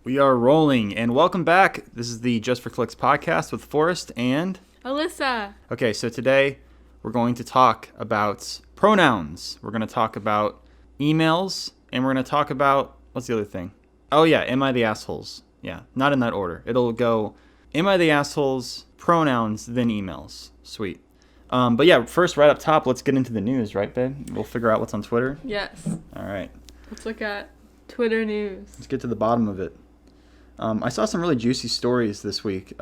We are rolling, and welcome back. This is the Just for Clicks podcast with Forrest and Alyssa. Okay, so today we're going to talk about pronouns. We're going to talk about emails, and we're going to talk about, what's the other thing? Oh yeah, am I the assholes? Yeah, not in that order. It'll go, am I the assholes, pronouns, then emails. Sweet. But yeah, first right up top, let's get into the news, right, babe? We'll figure out what's on Twitter. Yes. All right. Let's look at Twitter news. Let's get to the bottom of it. I saw some really juicy stories this week.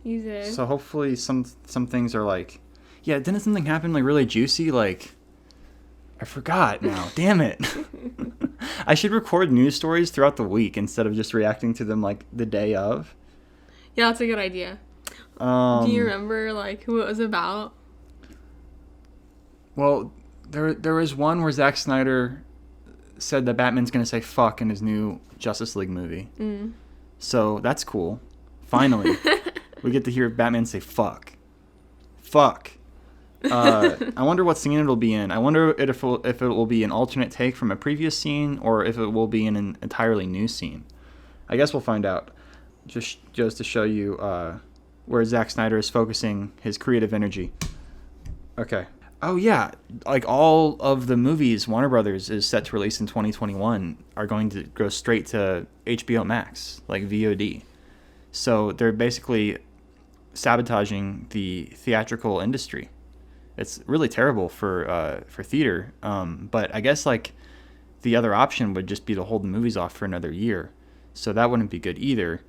Easy. So hopefully some things are like, yeah, didn't something happen like really juicy? Like, I forgot now. Damn it. I should record news stories throughout the week instead of just reacting to them like the day of. Yeah, that's a good idea. Do you remember like who it was about? Well, there was one where Zack Snyder said that Batman's going to say fuck in his new Justice League movie. Mm. So that's cool. Finally, we get to hear Batman say fuck. Fuck. I wonder what scene it'll be in. I wonder if it will be an alternate take from a previous scene or if it will be in an entirely new scene. I guess we'll find out. Just to show you where Zack Snyder is focusing his creative energy. Okay. Oh yeah, like all of the movies Warner Brothers is set to release in 2021 are going to go straight to HBO Max, like VOD. So they're basically sabotaging the theatrical industry. It's really terrible for theater. But I guess like the other option would just be to hold the movies off for another year. So that wouldn't be good either.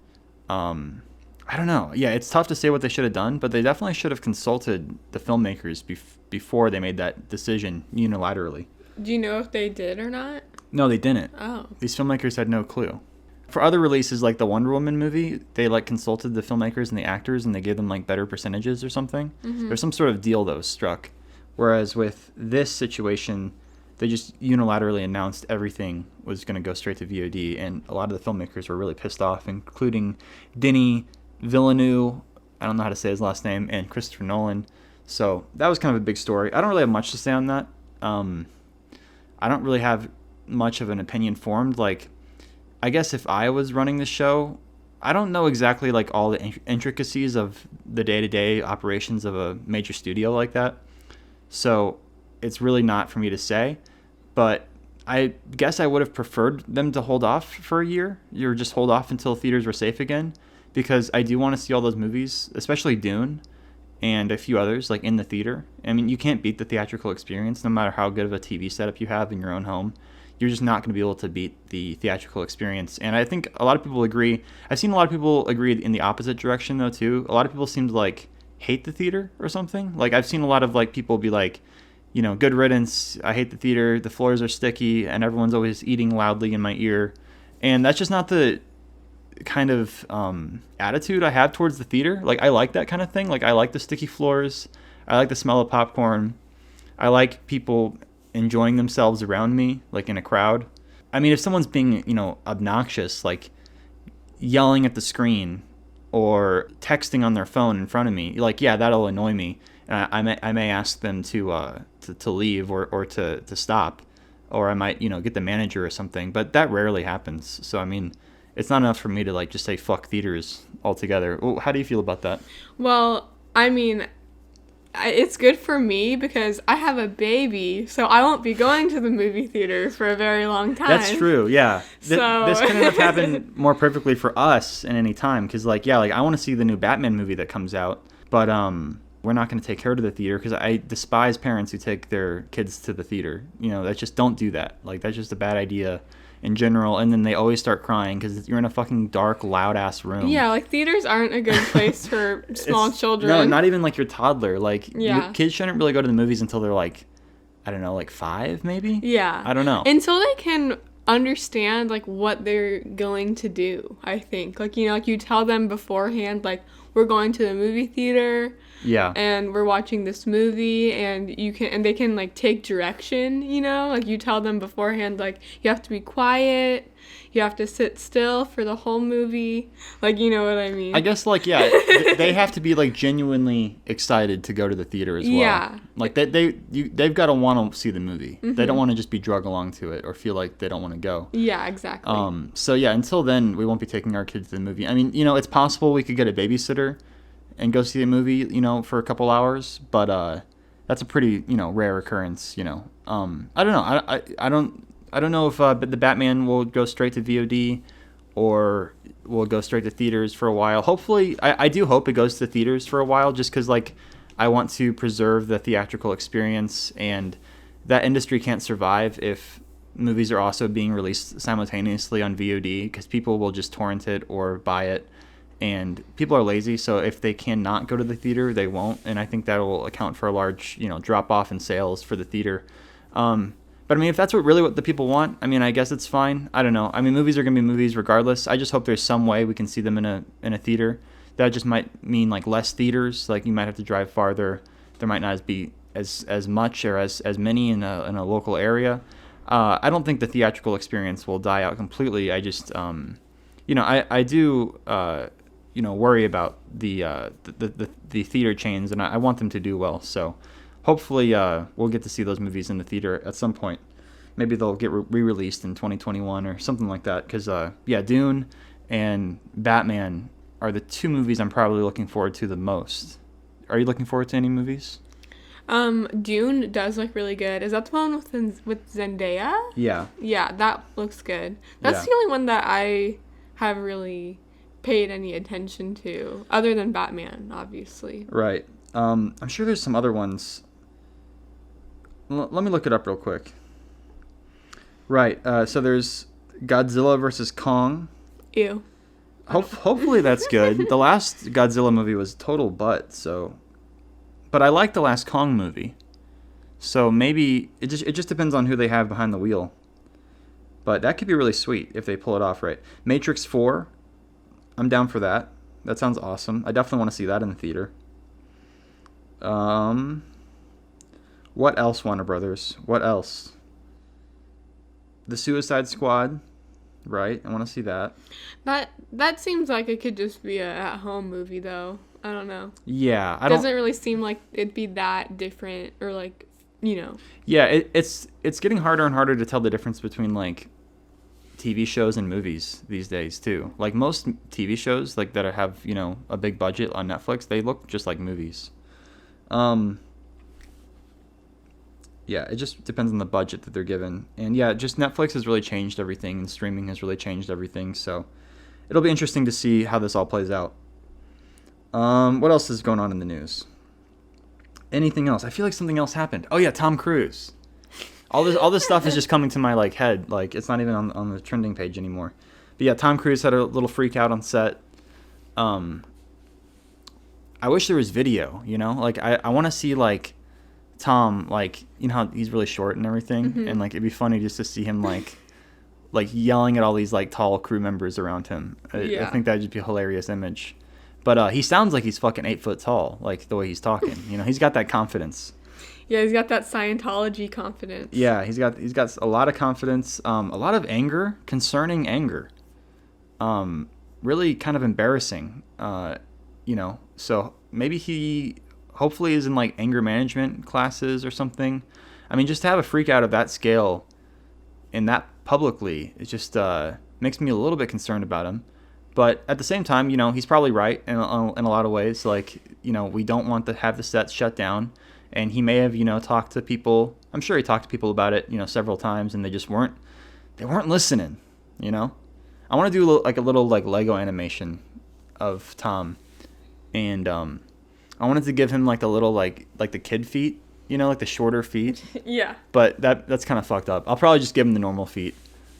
I don't know. Yeah, it's tough to say what they should have done, but they definitely should have consulted the filmmakers before they made that decision unilaterally. Do you know if they did or not? No, they didn't. Oh. These filmmakers had no clue. For other releases like the Wonder Woman movie, they like consulted the filmmakers and the actors and they gave them like better percentages or something. Mm-hmm. There's some sort of deal that was struck. Whereas with this situation, they just unilaterally announced everything was going to go straight to VOD, and a lot of the filmmakers were really pissed off, including Denis Villeneuve, I don't know how to say his last name, and Christopher Nolan. So that was kind of a big story. I don't really have much to say on that. I don't really have much of an opinion formed. Like, I guess if I was running the show, I don't know exactly like all the intricacies of the day-to-day operations of a major studio like that. So it's really not for me to say. But I guess I would have preferred them to hold off for a year, or just hold off until theaters were safe again. Because I do want to see all those movies, especially Dune and a few others, like in the theater. I mean, you can't beat the theatrical experience no matter how good of a TV setup you have in your own home. You're just not going to be able to beat the theatrical experience. And I think a lot of people agree. I've seen a lot of people agree in the opposite direction, though, too. A lot of people seem to, like, hate the theater or something. Like, I've seen a lot of, like, people be like, you know, good riddance, I hate the theater, the floors are sticky, and everyone's always eating loudly in my ear. And that's just not the kind of attitude I have towards the theater. Like, I like that kind of thing. Like, I like the sticky floors. I like the smell of popcorn. I like people enjoying themselves around me, like in a crowd. I mean, if someone's being, you know, obnoxious, like yelling at the screen or texting on their phone in front of me, like, yeah, that'll annoy me. And I may ask them to leave or to stop, or I might, you know, get the manager or something. But that rarely happens. So, I mean, it's not enough for me to, like, just say fuck theaters altogether. How do you feel about that? Well, I mean, it's good for me because I have a baby, so I won't be going to the movie theater for a very long time. That's true, yeah. So this couldn't have happened more perfectly for us in any time because, like, yeah, like, I want to see the new Batman movie that comes out, but we're not going to take her to the theater because I despise parents who take their kids to the theater. You know, that just don't do that. Like, that's just a bad idea in general, and then they always start crying because you're in a fucking dark, loud-ass room. Yeah, like, theaters aren't a good place for small children. No, not even, like, your toddler. Like, yeah. Kids shouldn't really go to the movies until they're, like, I don't know, like 5, maybe? Yeah. I don't know. Until they can understand, like, what they're going to do, I think. Like, you know, like, you tell them beforehand, like, we're going to the movie theater. Yeah. And we're watching this movie, and they can like take direction, you know? Like, you tell them beforehand, like, you have to be quiet, you have to sit still for the whole movie. Like, you know what I mean? I guess, like, yeah, they have to be, like, genuinely excited to go to the theater as well. Yeah. Like, they've got to want to see the movie. They don't want to just be drug along to it or feel like they don't want to go. Yeah, exactly. So, yeah, until then, we won't be taking our kids to the movie. I mean, you know, it's possible we could get a babysitter and go see the movie, you know, for a couple hours, but that's a pretty, you know, rare occurrence, you know. I don't know. I don't know if the Batman will go straight to VOD or will go straight to theaters for a while. Hopefully, I do hope it goes to theaters for a while, just because, like, I want to preserve the theatrical experience, and that industry can't survive if movies are also being released simultaneously on VOD, because people will just torrent it or buy it, and people are lazy, so if they cannot go to the theater, they won't, and I think that will account for a large, you know, drop-off in sales for the theater. But I mean, if that's what the people want, I mean, I guess it's fine. I don't know. I mean, movies are gonna be movies regardless. I just hope there's some way we can see them in a theater. That just might mean, like, less theaters. Like, you might have to drive farther. There might not be as much or as many in a local area. I don't think the theatrical experience will die out completely. I just you know, I do you know, worry about the theater chains, and I want them to do well. So hopefully we'll get to see those movies in the theater at some point. Maybe they'll get re-released in 2021 or something like that. Because, yeah, Dune and Batman are the two movies I'm probably looking forward to the most. Are you looking forward to any movies? Dune does look really good. Is that the one with Zendaya? Yeah. Yeah, that looks good. That's the only one that I have really paid any attention to, other than Batman, obviously. Right. I'm sure there's some other ones. Let me look it up real quick. Right. So there's Godzilla versus Kong. Ew. Hopefully that's good. The last Godzilla movie was total butt, so. But I like the last Kong movie. So maybe it just depends on who they have behind the wheel. But that could be really sweet if they pull it off right. Matrix 4. I'm down for that. That sounds awesome. I definitely want to see that in the theater. What else, Warner Brothers? What else? The Suicide Squad, right? I want to see that. That seems like it could just be a at-home movie, though. I don't know. Yeah, doesn't really seem like it'd be that different, or, like, you know. Yeah, it's getting harder and harder to tell the difference between, like, TV shows and movies these days too. Like, most TV shows, like, that have, you know, a big budget on Netflix, they look just like movies. Yeah, it just depends on the budget that they're given. And yeah, just Netflix has really changed everything, and streaming has really changed everything. So it'll be interesting to see how this all plays out. What else is going on in the news? Anything else? I feel like something else happened. Oh yeah, Tom Cruise. All this stuff is just coming to my, like, head. Like, it's not even on the trending page anymore. But yeah, Tom Cruise had a little freak out on set. I wish there was video, you know? Like, I want to see, like, Tom, like, you know how he's really short and everything? Mm-hmm. And, like, it'd be funny just to see him, like yelling at all these, like, tall crew members around him. I think that'd just be a hilarious image. But he sounds like he's fucking 8 foot tall, like, the way he's talking. You know, he's got that confidence. Yeah, he's got that Scientology confidence. Yeah, he's got a lot of confidence, a lot of anger, concerning anger. Really kind of embarrassing, you know. So maybe he hopefully is in, like, anger management classes or something. I mean, just to have a freak out of that scale and that publicly, it just makes me a little bit concerned about him. But at the same time, you know, he's probably right in a lot of ways. Like, you know, we don't want to have the sets shut down. And he may have, you know, talked to people. I'm sure he talked to people about it, you know, several times, and they just weren't listening, you know. I want to do a little Lego animation of Tom, and I wanted to give him, like, a little, like the kid feet, you know, like the shorter feet. Yeah. But that's kind of fucked up. I'll probably just give him the normal feet.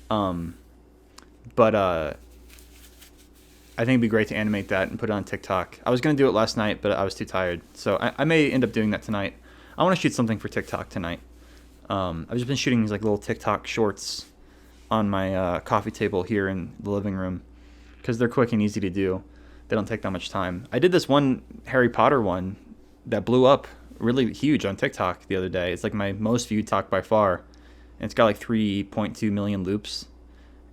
But I think it'd be great to animate that and put it on TikTok. I was going to do it last night, but I was too tired. So I may end up doing that tonight. I want to shoot something for TikTok tonight. I've just been shooting these, like, little TikTok shorts on my coffee table here in the living room because they're quick and easy to do. They don't take that much time. I did this one Harry Potter one that blew up really huge on TikTok the other day. It's, like, my most viewed talk by far. And it's got, like, 3.2 million loops.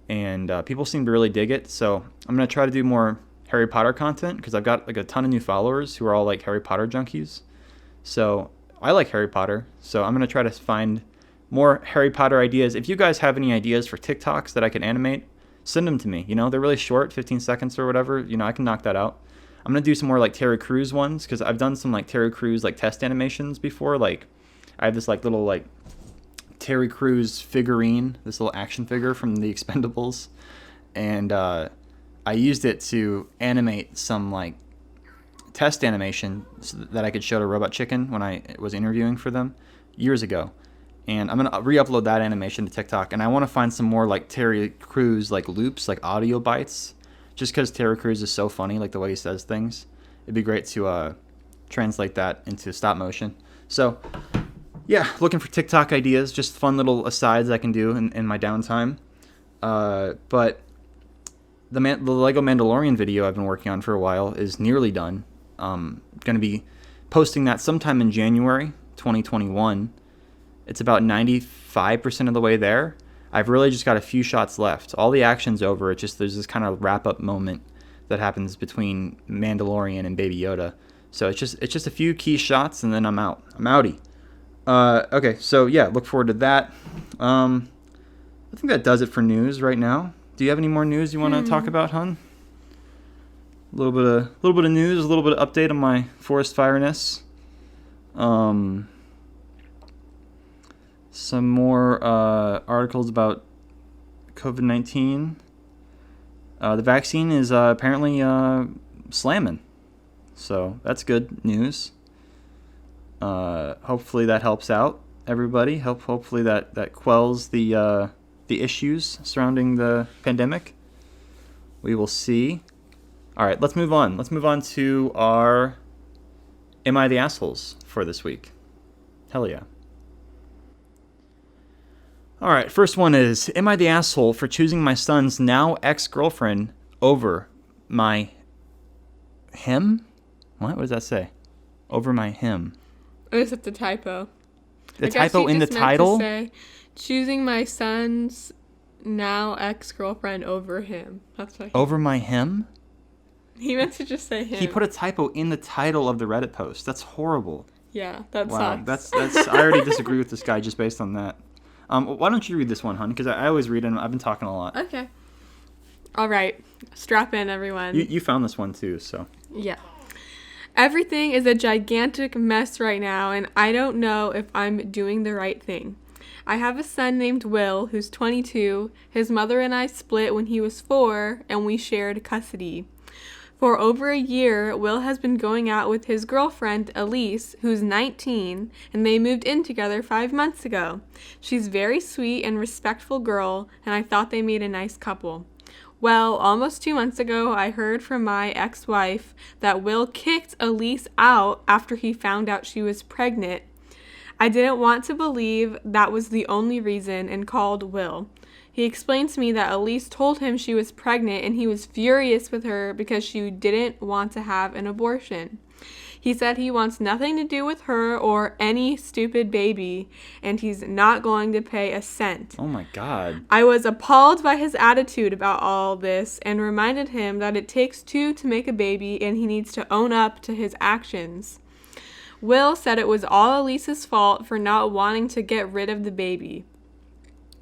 and people seem to really dig it. So I'm going to try to do more Harry Potter content because I've got like a ton of new followers who are all like Harry Potter junkies. So I like Harry Potter, so I'm going to try to find more Harry Potter ideas. If you guys have any ideas for TikToks that I can animate, send them to me. You know, they're really short, 15 seconds or whatever. You know, I can knock that out. I'm going to do some more like Terry Crews ones because I've done some like Terry Crews like test animations before. Like I have this like little like Terry Crews figurine, this little action figure from the Expendables. And I used it to animate some like test animation so that I could show to Robot Chicken when I was interviewing for them years ago. And I'm going to re-upload that animation to TikTok. And I want to find some more like Terry Crews like loops, like audio bites. Just because Terry Crews is so funny, like the way he says things. It'd be great to translate that into stop motion. So, yeah, looking for TikTok ideas. Just fun little asides I can do in my downtime. But the Lego Mandalorian video I've been working on for a while is nearly done. Going to be posting that sometime in January 2021. It's about 95% of the way there. I've really just got a few shots left. All the action's over. It's just there's this kind of wrap-up moment that happens between Mandalorian and Baby Yoda. So it's just a few key shots, and then I'm out. I'm outie. Okay, so yeah, look forward to that. I think that does it for news right now. Do you have any more news you want to talk about, hun? A little bit of news, a little bit of update on my forest fireness. Some more articles about COVID-19. The vaccine is apparently slamming. So that's good news. Hopefully that helps out everybody. Hopefully that quells the issues surrounding the pandemic. We will see. All right, let's move on. Let's move on to our Am I the Assholes for this week. Hell yeah. All right, first one is, am I the asshole for choosing my son's now ex-girlfriend over my him? What does that say? Over my him. Or is it the typo? The typo in the title? Say, choosing my son's now ex-girlfriend over him. That's what over my him? He meant to just say him. He put a typo in the title of the Reddit post. That's horrible. Yeah, that sucks. That's I already disagree with this guy just based on that. Why don't you read this one, hon? Because I always read it, and I've been talking a lot. Okay. All right. Strap in, everyone. You found this one, too, so. Yeah. Everything is a gigantic mess right now, and I don't know if I'm doing the right thing. I have a son named Will, who's 22. His mother and I split when he was 4, and we shared custody. For over a year, Will has been going out with his girlfriend, Elise, who's 19, and they moved in together 5 months ago. She's a very sweet and respectful girl, and I thought they made a nice couple. Well, almost 2 months ago, I heard from my ex-wife that Will kicked Elise out after he found out she was pregnant. I didn't want to believe that was the only reason and called Will. He explained to me that Elise told him she was pregnant and he was furious with her because she didn't want to have an abortion. He said he wants nothing to do with her or any stupid baby, and he's not going to pay a cent. Oh my God. I was appalled by his attitude about all this and reminded him that it takes 2 to make a baby and he needs to own up to his actions. Will said it was all Elise's fault for not wanting to get rid of the baby.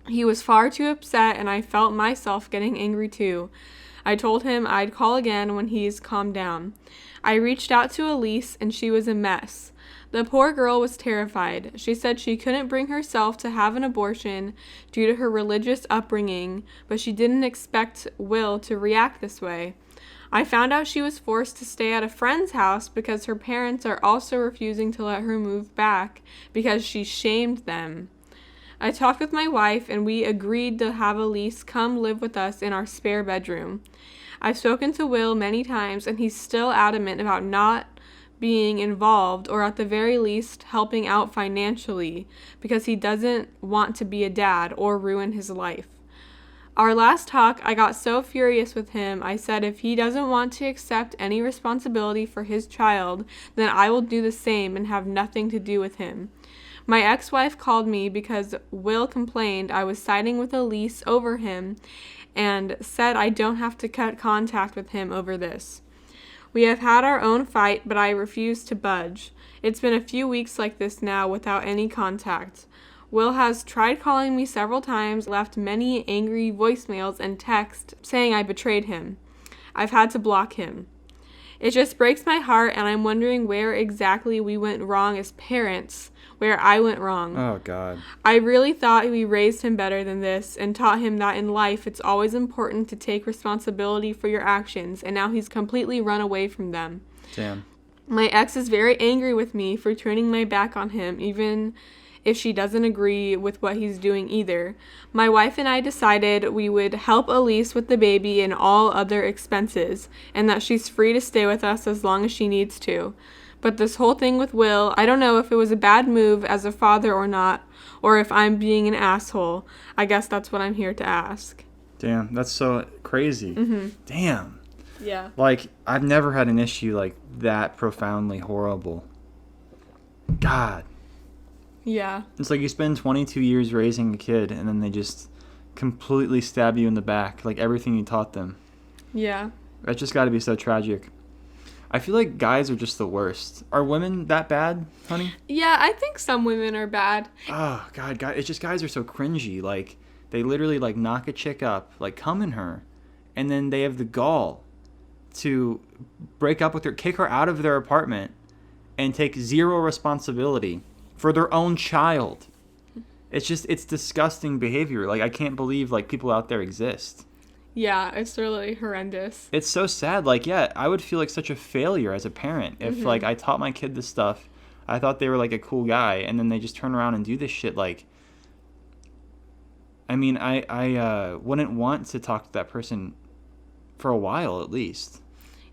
He was far too upset, and I felt myself getting angry too. I told him I'd call again when he's calmed down. I reached out to Elise, and she was a mess. The poor girl was terrified. She said she couldn't bring herself to have an abortion due to her religious upbringing, but she didn't expect Will to react this way. I found out she was forced to stay at a friend's house because her parents are also refusing to let her move back because she shamed them. I talked with my wife, and we agreed to have Elise come live with us in our spare bedroom. I've spoken to Will many times, and he's still adamant about not being involved or at the very least helping out financially because he doesn't want to be a dad or ruin his life. Our last talk, I got so furious with him, I said if he doesn't want to accept any responsibility for his child, then I will do the same and have nothing to do with him. My ex-wife called me because Will complained I was siding with Elise over him, and said I don't have to cut contact with him over this. We have had our own fight, but I refuse to budge. It's been a few weeks like this now without any contact. Will has tried calling me several times, left many angry voicemails and texts saying I betrayed him. I've had to block him. It just breaks my heart, and I'm wondering where exactly we went wrong as parents, where I went wrong. Oh, God. I really thought we raised him better than this and taught him that in life it's always important to take responsibility for your actions, and now he's completely run away from them. Damn. My ex is very angry with me for turning my back on him, even if she doesn't agree with what he's doing either. My wife and I decided we would help Elise with the baby and all other expenses, and that she's free to stay with us as long as she needs to. But this whole thing with Will, I don't know if it was a bad move as a father or not, or if I'm being an asshole. I guess that's what I'm here to ask. Damn, that's so crazy. Mm-hmm. Damn. Yeah. Like, I've never had an issue like that profoundly horrible. God. Yeah. It's like you spend 22 years raising a kid, and then they just completely stab you in the back, like everything you taught them. Yeah. That's just got to be so tragic. I feel like guys are just the worst. Are women that bad, honey? Yeah, I think some women are bad. Oh, God, it's just guys are so cringy. Like, they literally, like, knock a chick up, like, come in her, and then they have the gall to break up with her, kick her out of their apartment, and take zero responsibility for their own child. It's disgusting behavior. Like, I can't believe, like, people out there exist. Yeah, it's really horrendous. It's so sad. Like, yeah, I would feel like such a failure as a parent if, like, I taught my kid this stuff. I thought they were, like, a cool guy, and then they just turn around and do this shit. Like, I mean, I wouldn't want to talk to that person for a while, at least.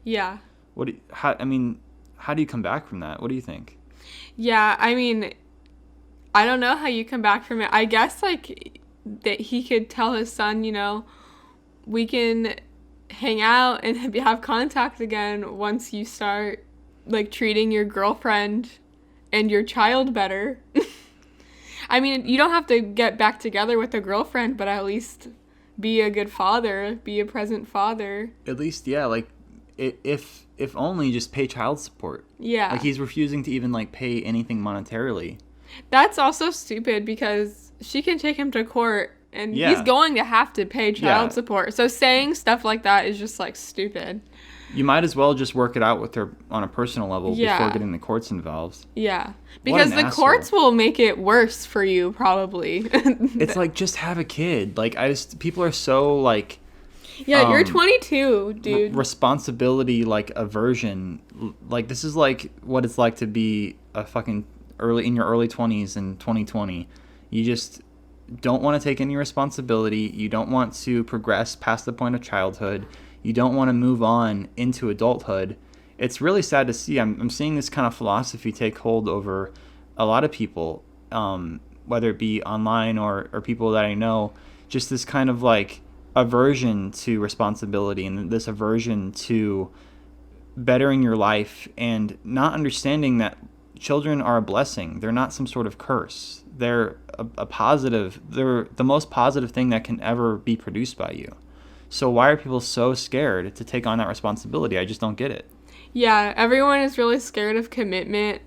Yeah. How do you come back from that? What do you think? Yeah, I mean, I don't know how you come back from it. I guess, like, that he could tell his son, you know, we can hang out and have contact again once you start, like, treating your girlfriend and your child better. I mean, you don't have to get back together with a girlfriend, but at least be a good father, be a present father. At least, yeah, like, if only just pay child support. Yeah. Like, he's refusing to even, like, pay anything monetarily. That's also stupid because she can take him to court and he's going to have to pay child support. So saying stuff like that is just, like, stupid. You might as well just work it out with her on a personal level before getting the courts involved. Yeah. Because the courts will make it worse for you, probably. It's like, just have a kid. Like, people are so, like... Yeah, you're 22, dude. Responsibility, like, aversion. Like, this is, like, what it's like to be a fucking in your early 20s in 2020. You just don't want to take any responsibility. You don't want to progress past the point of childhood. You don't want to move on into adulthood. It's really sad to see. I'm seeing this kind of philosophy take hold over a lot of people, whether it be online or people that I know. Just this kind of, like, aversion to responsibility and this aversion to bettering your life and not understanding that children are a blessing. They're not some sort of curse. They're a positive. They're the most positive thing that can ever be produced by you. So why are people so scared to take on that responsibility? I just don't get it. Yeah, everyone is really scared of commitment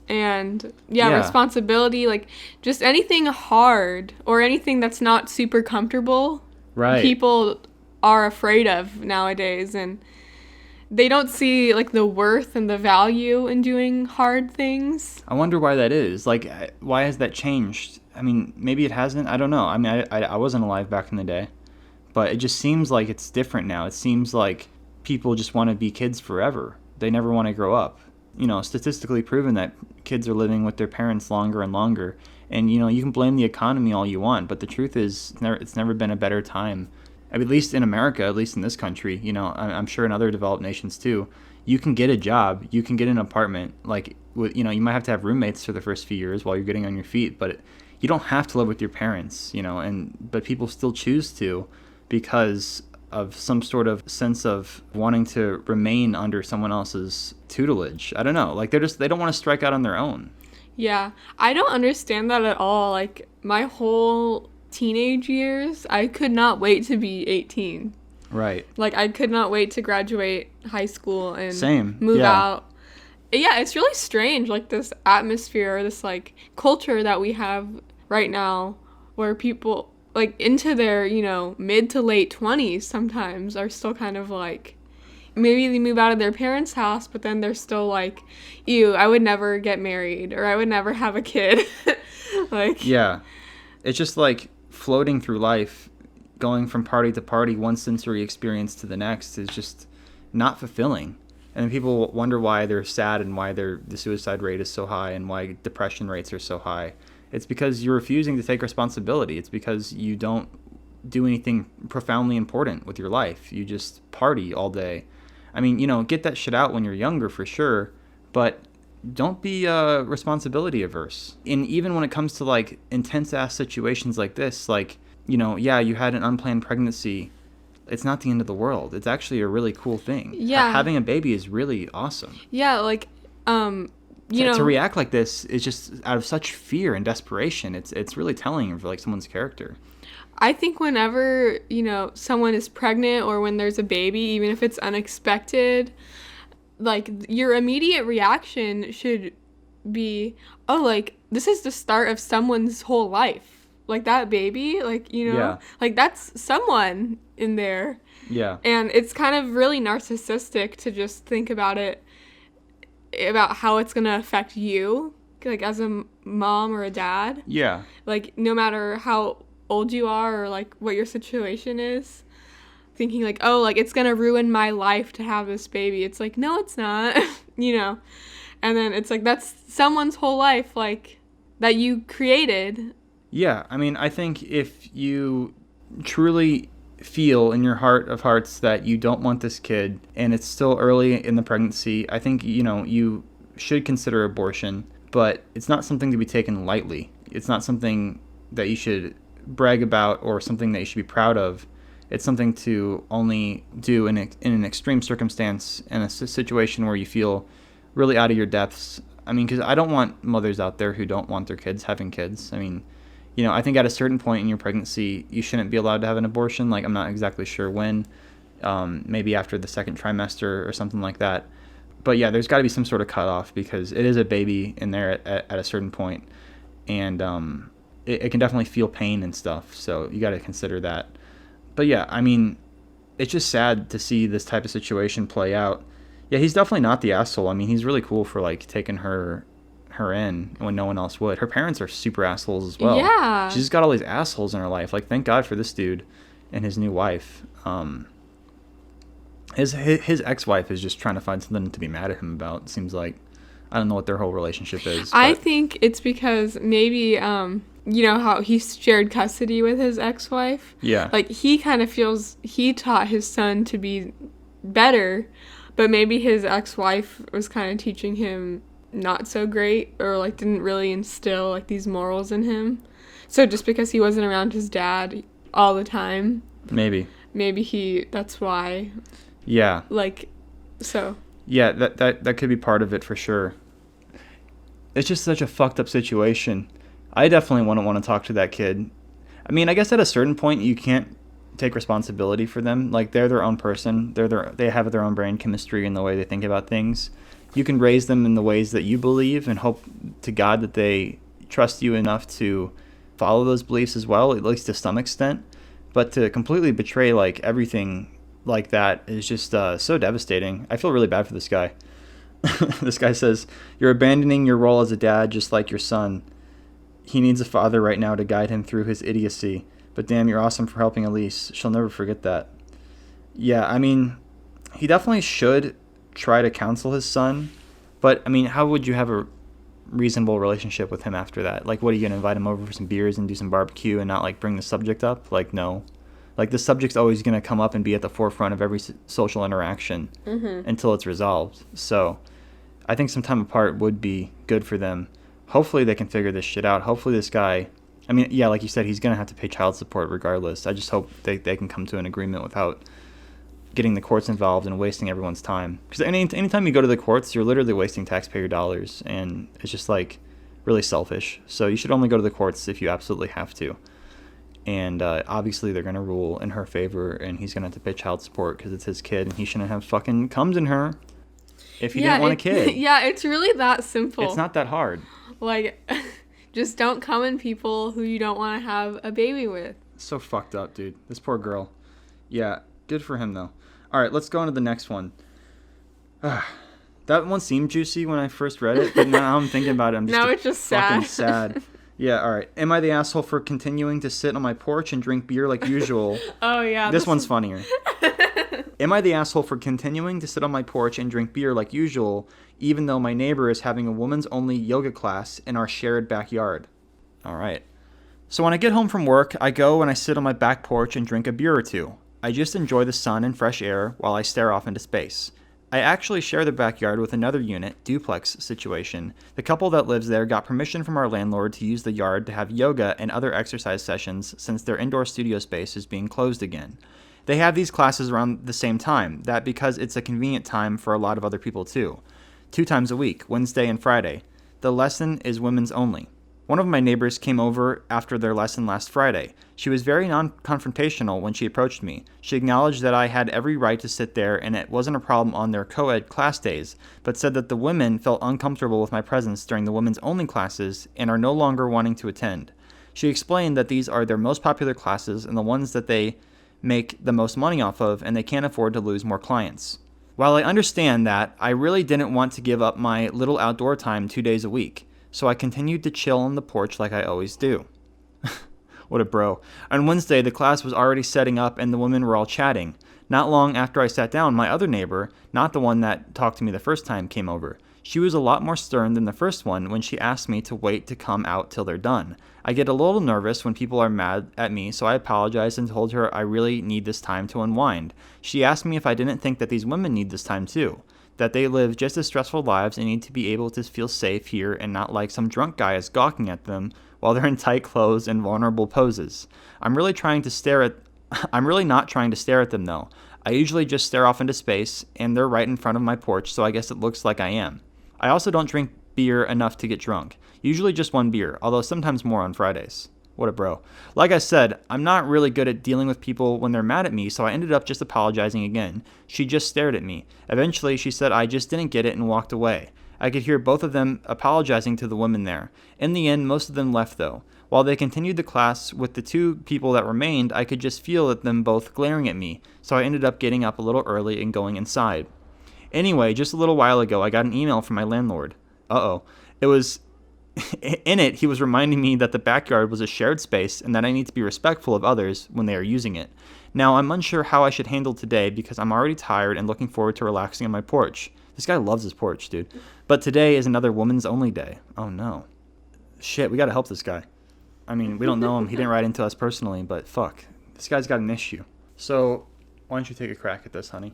and responsibility, like just anything hard or anything that's not super comfortable. Right. People are afraid of nowadays, and they don't see, like, the worth and the value in doing hard things. I wonder why that is. Like, why has that changed? I mean, maybe it hasn't. I don't know. I mean, I wasn't alive back in the day, but it just seems like it's different now. It seems like people just want to be kids forever. They never want to grow up. You know, statistically proven that kids are living with their parents longer and longer. And, you know, you can blame the economy all you want, but the truth is it's never been a better time. At least in America, at least in this country, you know, I'm sure in other developed nations too, you can get a job, you can get an apartment. Like, you know, you might have to have roommates for the first few years while you're getting on your feet, but you don't have to live with your parents, you know, but people still choose to because of some sort of sense of wanting to remain under someone else's tutelage. I don't know. Like, they don't want to strike out on their own. Yeah, I don't understand that at all. Like, my whole teenage years, I could not wait to be 18. Right. Like, I could not wait to graduate high school and Same. move Yeah. out. Yeah, it's really strange, like, this atmosphere, this, like, culture that we have right now where people, like, into their, you know, mid to late 20s sometimes are still kind of, like, maybe they move out of their parents' house, but then they're still like, ew, I would never get married, or I would never have a kid. Like, Yeah. It's just like floating through life, going from party to party, one sensory experience to the next is just not fulfilling. And then people wonder why they're sad and why the suicide rate is so high and why depression rates are so high. It's because you're refusing to take responsibility. It's because you don't do anything profoundly important with your life. You just party all day. I mean, you know, get that shit out when you're younger for sure, but don't be responsibility averse. And even when it comes to like intense ass situations like this, like, you know, yeah, you had an unplanned pregnancy. It's not the end of the world. It's actually a really cool thing. Yeah. Having a baby is really awesome. yeah, like, you know, To react like this is just out of such fear and desperation. It's really telling of like someone's character. I think whenever, you know, someone is pregnant or when there's a baby, even if it's unexpected, like, your immediate reaction should be, oh, like, this is the start of someone's whole life. Like, that baby, like, you know, Yeah. like, that's someone in there. Yeah. And it's kind of really narcissistic to just think about it, about how it's going to affect you, like, as a mom or a dad. Yeah. Like, no matter how old you are or, like, what your situation is, thinking, like, oh, like, it's gonna ruin my life to have this baby. It's like, no, it's not. You know? And then it's like, that's someone's whole life, like, that you created. Yeah. I mean, I think if you truly feel in your heart of hearts that you don't want this kid and it's still early in the pregnancy, I think, you know, you should consider abortion, but it's not something to be taken lightly. It's not something that you should brag about or something that you should be proud of. It's something to only do in an extreme circumstance, in a situation where you feel really out of your depths. I mean, because I don't want mothers out there who don't want their kids having kids. I mean, you know, I think at a certain point in your pregnancy, you shouldn't be allowed to have an abortion. Like, I'm not exactly sure when, maybe after the second trimester or something like that. But yeah, there's got to be some sort of cutoff because it is a baby in there at a certain point. And it can definitely feel pain and stuff. So you got to consider that. But yeah, I mean, it's just sad to see this type of situation play out. Yeah, he's definitely not the asshole. I mean, he's really cool for like taking her in when no one else would. Her parents are super assholes as well. Yeah. She's just got all these assholes in her life. Like, thank God for this dude and his new wife. His ex-wife is just trying to find something to be mad at him about. It seems like, I don't know what their whole relationship is. I think it's because maybe, you know how he shared custody with his ex-wife? Yeah. Like, he kind of feels he taught his son to be better, but maybe his ex-wife was kind of teaching him not so great, or, like, didn't really instill, like, these morals in him. So just because he wasn't around his dad all the time. Maybe That's why. Yeah. Like, so. Yeah, that could be part of it for sure. It's just such a fucked up situation. I definitely wouldn't want to talk to that kid. I mean, I guess at a certain point you can't take responsibility for them. Like, they're their own person. They have their own brain chemistry and the way they think about things. You can raise them in the ways that you believe and hope to God that they trust you enough to follow those beliefs as well, at least to some extent. But to completely betray like everything like that is just so devastating. I feel really bad for this guy. This guy says, "You're abandoning your role as a dad just like your son. He needs a father right now to guide him through his idiocy. But damn, you're awesome for helping Elise. She'll never forget that." Yeah, I mean, he definitely should try to counsel his son. But, I mean, how would you have a reasonable relationship with him after that? Like, what, are you going to invite him over for some beers and do some barbecue and not, like, bring the subject up? Like, no. Like, the subject's always going to come up and be at the forefront of every social interaction until it's resolved. So I think some time apart would be good for them. Hopefully they can figure this shit out. Hopefully this guy, I mean, yeah, like you said, he's going to have to pay child support regardless. I just hope they can come to an agreement without getting the courts involved and wasting everyone's time. Because anytime you go to the courts, you're literally wasting taxpayer dollars, and it's just, like, really selfish. So you should only go to the courts if you absolutely have to. And obviously they're going to rule in her favor, and he's going to have to pay child support because it's his kid, and he shouldn't have fucking cums in her if he didn't want a kid. Yeah, it's really that simple. It's not that hard. Like, just don't come in people who you don't want to have a baby with. So fucked up, dude. This poor girl. Yeah, good for him, though. All right, let's go on to the next one. That one seemed juicy when I first read it, but now I'm thinking about it. I'm just now it's just fucking sad. Yeah, all right. Am I the asshole for continuing to sit on my porch and drink beer like usual? Oh, yeah. This one's funnier. Am I the asshole for continuing to sit on my porch and drink beer like usual, even though my neighbor is having a woman's only yoga class in our shared backyard? All right. So when I get home from work, I go and I sit on my back porch and drink a beer or two. I just enjoy the sun and fresh air while I stare off into space. I actually share the backyard with another unit, duplex situation. The couple that lives there got permission from our landlord to use the yard to have yoga and other exercise sessions since their indoor studio space is being closed again. They have these classes around the same time, that because it's a convenient time for a lot of other people too. 2 times a week, Wednesday and Friday. The lesson is women's only. One of my neighbors came over after their lesson last Friday. She was very non-confrontational when she approached me. She acknowledged that I had every right to sit there and it wasn't a problem on their co-ed class days, but said that the women felt uncomfortable with my presence during the women's only classes and are no longer wanting to attend. She explained that these are their most popular classes and the ones that they make the most money off of, and they can't afford to lose more clients. While I understand that, I really didn't want to give up my little outdoor time 2 days a week. So I continued to chill on the porch like I always do. What a bro. On Wednesday, the class was already setting up and the women were all chatting. Not long after I sat down, my other neighbor, not the one that talked to me the first time, came over. She was a lot more stern than the first one when she asked me to wait to come out till they're done. I get a little nervous when people are mad at me, so I apologized and told her I really need this time to unwind. She asked me if I didn't think that these women need this time too. That they live just as stressful lives and need to be able to feel safe here and not like some drunk guy is gawking at them while they're in tight clothes and vulnerable poses. I'm really not trying to stare at them though. I usually just stare off into space and they're right in front of my porch, so I guess it looks like I am. I also don't drink beer enough to get drunk. Usually just 1 beer, although sometimes more on Fridays. What a bro. Like I said, I'm not really good at dealing with people when they're mad at me, so I ended up just apologizing again. She just stared at me. Eventually, she said I just didn't get it and walked away. I could hear both of them apologizing to the women there. In the end, most of them left though. While they continued the class with the 2 people that remained, I could just feel at them both glaring at me, so I ended up getting up a little early and going inside. Anyway, just a little while ago, I got an email from my landlord. In it, he was reminding me that the backyard was a shared space and that I need to be respectful of others when they are using it. Now, I'm unsure how I should handle today because I'm already tired and looking forward to relaxing on my porch. This guy loves his porch, dude. But today is another women's only day. Oh, no. Shit, we gotta help this guy. I mean, we don't know him. He didn't write into us personally, but fuck. This guy's got an issue. So, why don't you take a crack at this, honey?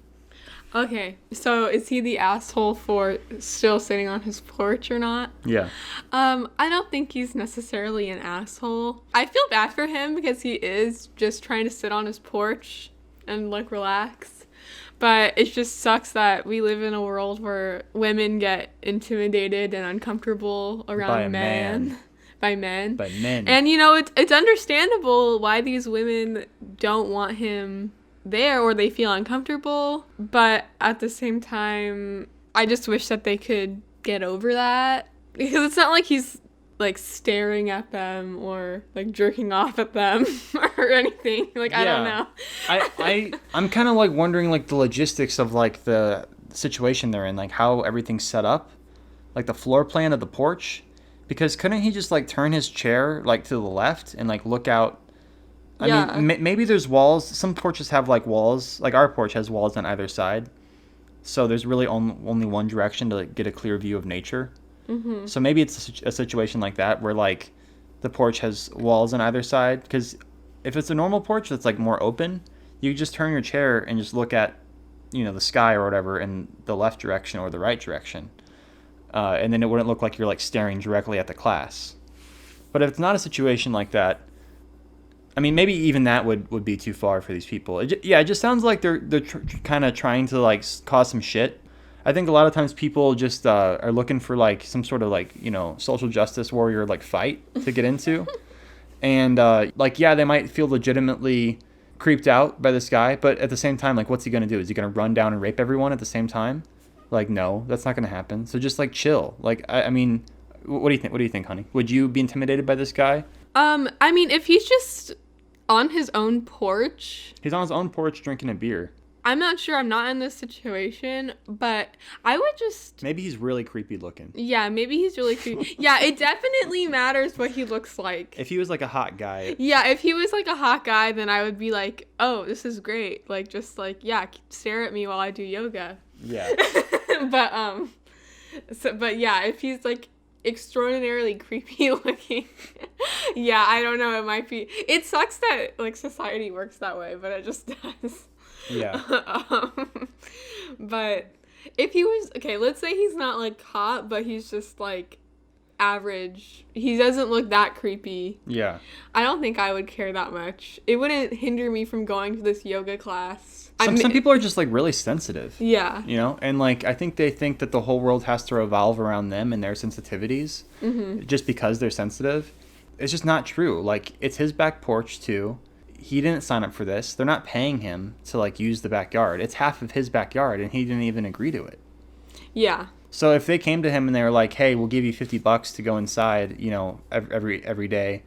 Okay, so is he the asshole for still sitting on his porch or not? Yeah. I don't think he's necessarily an asshole. I feel bad for him because he is just trying to sit on his porch and like relax. But it just sucks that we live in a world where women get intimidated and uncomfortable around men. By men. And you know, it's understandable why these women don't want him there or they feel uncomfortable, but at the same time I just wish that they could get over that, because it's not like he's like staring at them or like jerking off at them or anything. Like, yeah. I don't know. I'm kind of like wondering like the logistics of like the situation they're in, like how everything's set up, like the floor plan of the porch, because couldn't he just like turn his chair like to the left and like look out? I mean, maybe there's walls. Some porches have like walls. Like our porch has walls on either side. So there's really only one direction to like, get a clear view of nature. Mm-hmm. So maybe it's a situation like that where like the porch has walls on either side. Because if it's a normal porch that's like more open, you just turn your chair and just look at, you know, the sky or whatever in the left direction or the right direction. And then it wouldn't look like you're like staring directly at the class. But if it's not a situation like that, I mean, maybe even that would be too far for these people. It just sounds like they're kind of trying to like cause some shit. I think a lot of times people just are looking for like some sort of like, you know, social justice warrior like fight to get into. And, like, yeah, they might feel legitimately creeped out by this guy, but at the same time, like, what's he going to do? Is he going to run down and rape everyone at the same time? Like, no, that's not going to happen. So just, like, chill. Like, I mean, what do you think? What do you think, honey? Would you be intimidated by this guy? I mean, if he's just on his own porch. He's on his own porch drinking a beer. I'm not sure. I'm not in this situation, but I would just... Maybe he's really creepy looking. Yeah, maybe he's really creepy. Yeah, it definitely matters what he looks like. If he was like a hot guy. Yeah, if he was like a hot guy, then I would be like, oh, this is great. Like, just like, yeah, stare at me while I do yoga. Yeah. But yeah, if he's like extraordinarily creepy looking, yeah, I don't know. It might be... It sucks that like society works that way, but it just does. Yeah. But if he was, okay, let's say he's not like hot, but he's just like average. He doesn't look that creepy. Yeah. I don't think I would care that much. It wouldn't hinder me from going to this yoga class. Some people are just like really sensitive. Yeah. You know, and like I think they think that the whole world has to revolve around them and their sensitivities just because they're sensitive. It's just not true. Like, it's his back porch too. He didn't sign up for this. They're not paying him to like use the backyard. It's half of his backyard and he didn't even agree to it. Yeah. So if they came to him and they were like, "Hey, we'll give you $50 to go inside, you know, every day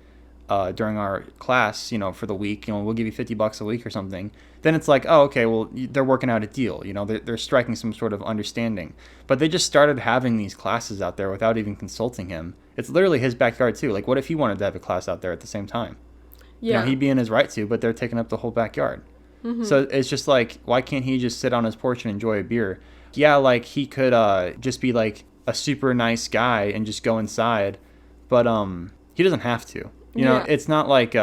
during our class, you know, for the week, you know, we'll give you $50 a week or something." Then it's like, "Oh, okay, well, they're working out a deal, you know, they're striking some sort of understanding." But they just started having these classes out there without even consulting him. It's literally his backyard too. Like, what if he wanted to have a class out there at the same time? Yeah. You know, he'd be in his right to, but they're taking up the whole backyard. So it's just like, why can't he just sit on his porch and enjoy a beer? Yeah, like he could just be like a super nice guy and just go inside, but he doesn't have to. You know, it's not like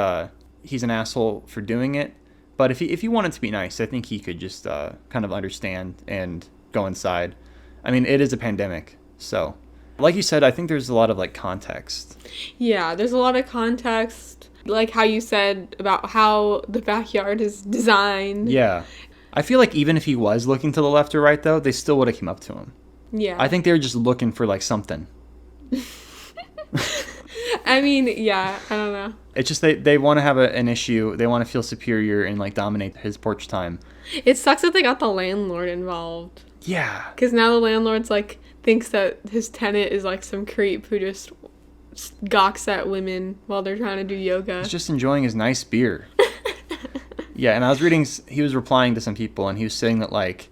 he's an asshole for doing it. But if he wanted to be nice, I think he could just kind of understand and go inside. I mean, it is a pandemic, so like you said, I think there's a lot of like context. Yeah, there's a lot of context. Like how you said about how the backyard is designed. Yeah. I feel like even if he was looking to the left or right, though, they still would have came up to him. Yeah. I think they were just looking for, like, something. I mean, yeah, I don't know. It's just they want to have an issue. They want to feel superior and, like, dominate his porch time. It sucks that they got the landlord involved. Yeah. Because now the landlord's, like, thinks that his tenant is, like, some creep who just gawks at women while they're trying to do yoga. He's just enjoying his nice beer. Yeah, and I was reading, he was replying to some people, and he was saying that, like,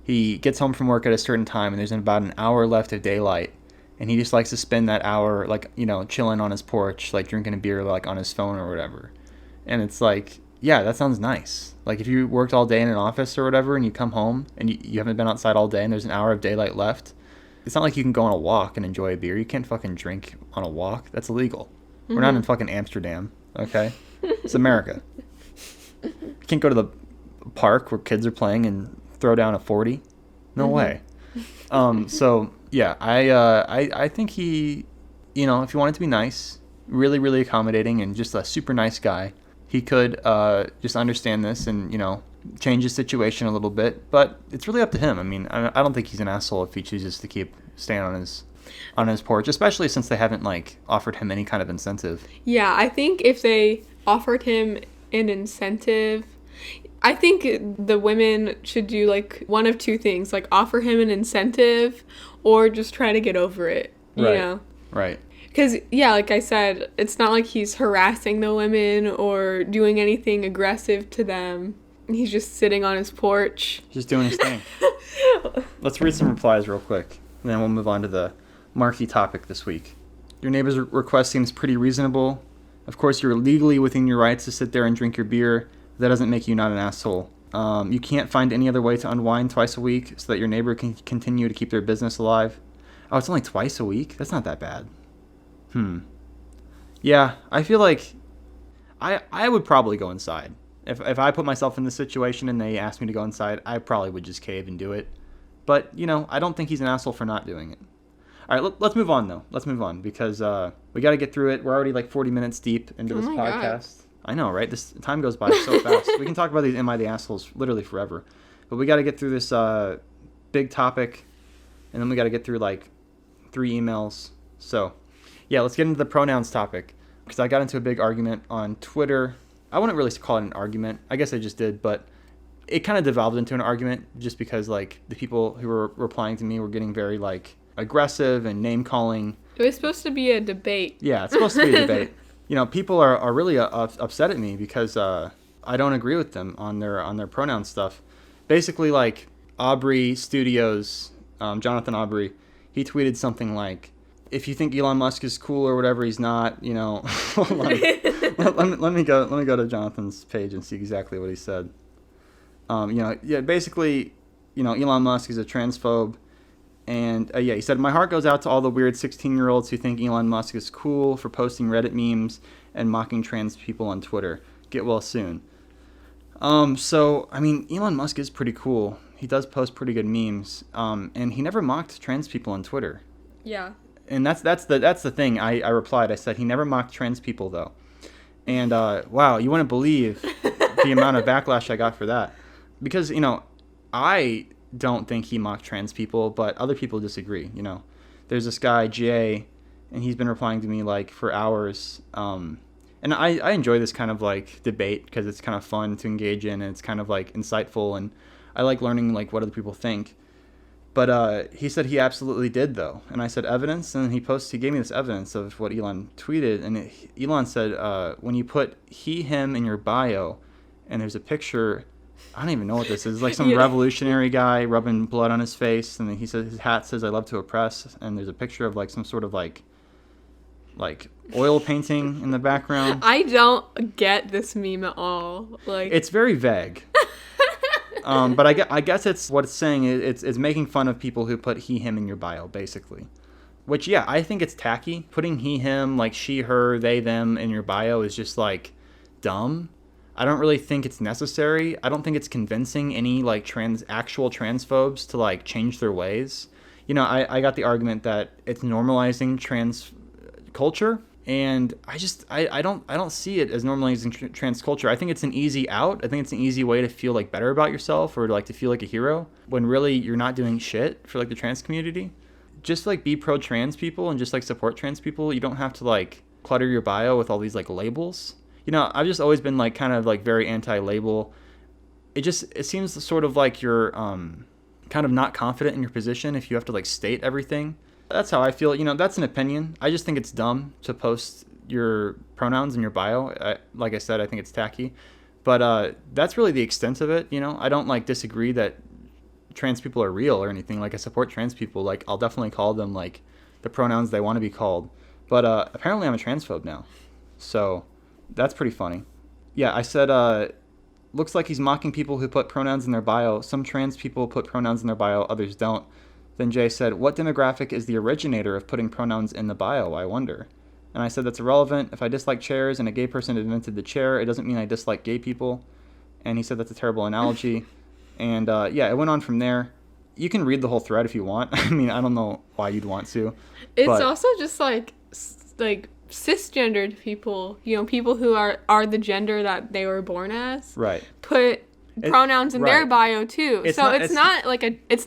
he gets home from work at a certain time, and there's about an hour left of daylight, and he just likes to spend that hour, like, you know, chilling on his porch, like, drinking a beer, like, on his phone or whatever. And it's like, yeah, that sounds nice. Like, if you worked all day in an office or whatever, and you come home, and you haven't been outside all day, and there's an hour of daylight left, it's not like you can go on a walk and enjoy a beer. You can't fucking drink on a walk. That's illegal. We're not in fucking Amsterdam, okay? It's America. You can't go to the park where kids are playing and throw down a 40. No way. So yeah, I think he, you know, if he wanted to be nice, really, really accommodating, and just a super nice guy, he could just understand this and, you know, change his situation a little bit. But it's really up to him. I mean, I don't think he's an asshole if he chooses to keep staying on his porch, especially since they haven't like offered him any kind of incentive. Yeah, I think if they offered him an incentive, I think the women should do like one of two things, like offer him an incentive or just try to get over it, you know? Right. Because, yeah, like I said, it's not like he's harassing the women or doing anything aggressive to them. He's just sitting on his porch. Just doing his thing. Let's read some replies real quick, and then we'll move on to the marquee topic this week. Your neighbor's request seems pretty reasonable. Of course, you're legally within your rights to sit there and drink your beer. That doesn't make you not an asshole. You can't find any other way to unwind twice a week so that your neighbor can continue to keep their business alive. Oh, it's only twice a week? That's not that bad. Yeah, I feel like I would probably go inside. If I put myself in this situation and they asked me to go inside, I probably would just cave and do it. But, you know, I don't think he's an asshole for not doing it. All right, let's move on, though. Let's move on because we got to get through it. We're already like 40 minutes deep into this podcast. God. I know, right? This time goes by so fast. We can talk about these Am I the Assholes literally forever. But we got to get through this big topic, and then we got to get through like 3 emails. So, yeah, let's get into the pronouns topic. because I got into a big argument on Twitter. I wouldn't really call it an argument. I guess I just did, but it kind of devolved into an argument just because like the people who were replying to me were getting very like aggressive and name calling. It was supposed to be a debate. Yeah, it's supposed to be a debate. You know, people are really upset at me because I don't agree with them on their pronoun stuff. Basically, like Aubrey Studios, Jonathan Aubrey, he tweeted something like, if you think Elon Musk is cool or whatever, he's not, you know. let me go to Jonathan's page and see exactly what he said. You know, yeah, basically, you know, Elon Musk is a transphobe. And yeah, he said, my heart goes out to all the weird 16-year-olds who think Elon Musk is cool for posting Reddit memes and mocking trans people on Twitter. Get well soon. So, I mean, Elon Musk is pretty cool. He does post pretty good memes. And he never mocked trans people on Twitter. Yeah. And that's the thing. I replied. I said, he never mocked trans people, though. And, wow, you wouldn't believe the amount of backlash I got for that. Because, you know, I don't think he mocked trans people, but other people disagree, you know. There's this guy, Jay, and he's been replying to me, like, for hours. And I enjoy this kind of, like, debate because it's kind of fun to engage in, and it's kind of, like, insightful, and I like learning, like, what other people think. But he said he absolutely did, though. And I said, evidence? And he gave me this evidence of what Elon tweeted. And Elon said, when you put he, him in your bio, and there's a picture, I don't even know what this is. It's like some revolutionary guy rubbing blood on his face. And then he says, his hat says, I love to oppress. And there's a picture of like some sort of like oil painting in the background. I don't get this meme at all. Like, it's very vague. But I guess it's what it's saying. It's making fun of people who put he, him in your bio, basically. Which, yeah, I think it's tacky. Putting he, him, like she, her, they, them in your bio is just, like, dumb. I don't really think it's necessary. I don't think it's convincing any, like, actual transphobes to, like, change their ways. You know, I got the argument that it's normalizing trans culture. And I don't see it as normalizing trans culture. I think it's an easy out. I think it's an easy way to feel like better about yourself or like to feel like a hero when really you're not doing shit for like the trans community. Just like be pro trans people and just like support trans people. You don't have to like clutter your bio with all these like labels. You know, I've just always been like kind of like very anti-label. It seems sort of like you're kind of not confident in your position if you have to like state everything. That's how I feel. You know, that's an opinion. I just think it's dumb to post your pronouns in your bio. Like I said, I think it's tacky. But that's really the extent of it, you know. I don't, like, disagree that trans people are real or anything. Like, I support trans people. Like, I'll definitely call them, like, the pronouns they want to be called. But apparently I'm a transphobe now. So that's pretty funny. Yeah, I said, looks like he's mocking people who put pronouns in their bio. Some trans people put pronouns in their bio, others don't. Then Jay said, what demographic is the originator of putting pronouns in the bio, I wonder? And I said, that's irrelevant. If I dislike chairs and a gay person invented the chair, it doesn't mean I dislike gay people. And he said, that's a terrible analogy. And yeah, it went on from there. You can read the whole thread if you want. I mean, I don't know why you'd want to. It's also just like cisgendered people, you know, people who are the gender that they were born as. Right. Put pronouns in their bio too. It's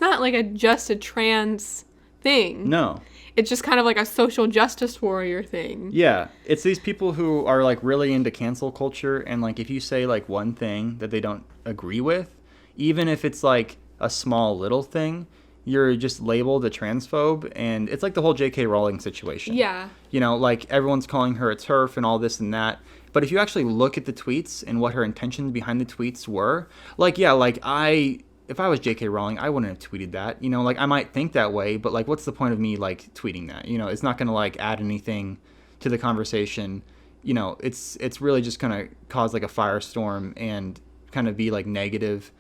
not like just a trans thing. No. It's just kind of like a social justice warrior thing. Yeah. It's these people who are like really into cancel culture, and like if you say like one thing that they don't agree with, even if it's like a small little thing, you're just labeled a transphobe. And it's like the whole J.K. Rowling situation. Yeah. You know, like everyone's calling her a TERF and all this and that. But if you actually look at the tweets and what her intentions behind the tweets were, like, yeah, like if I was J.K. Rowling, I wouldn't have tweeted that. You know, like I might think that way, but like what's the point of me like tweeting that? You know, it's not going to like add anything to the conversation. You know, it's really just going to cause like a firestorm and kind of be like negative.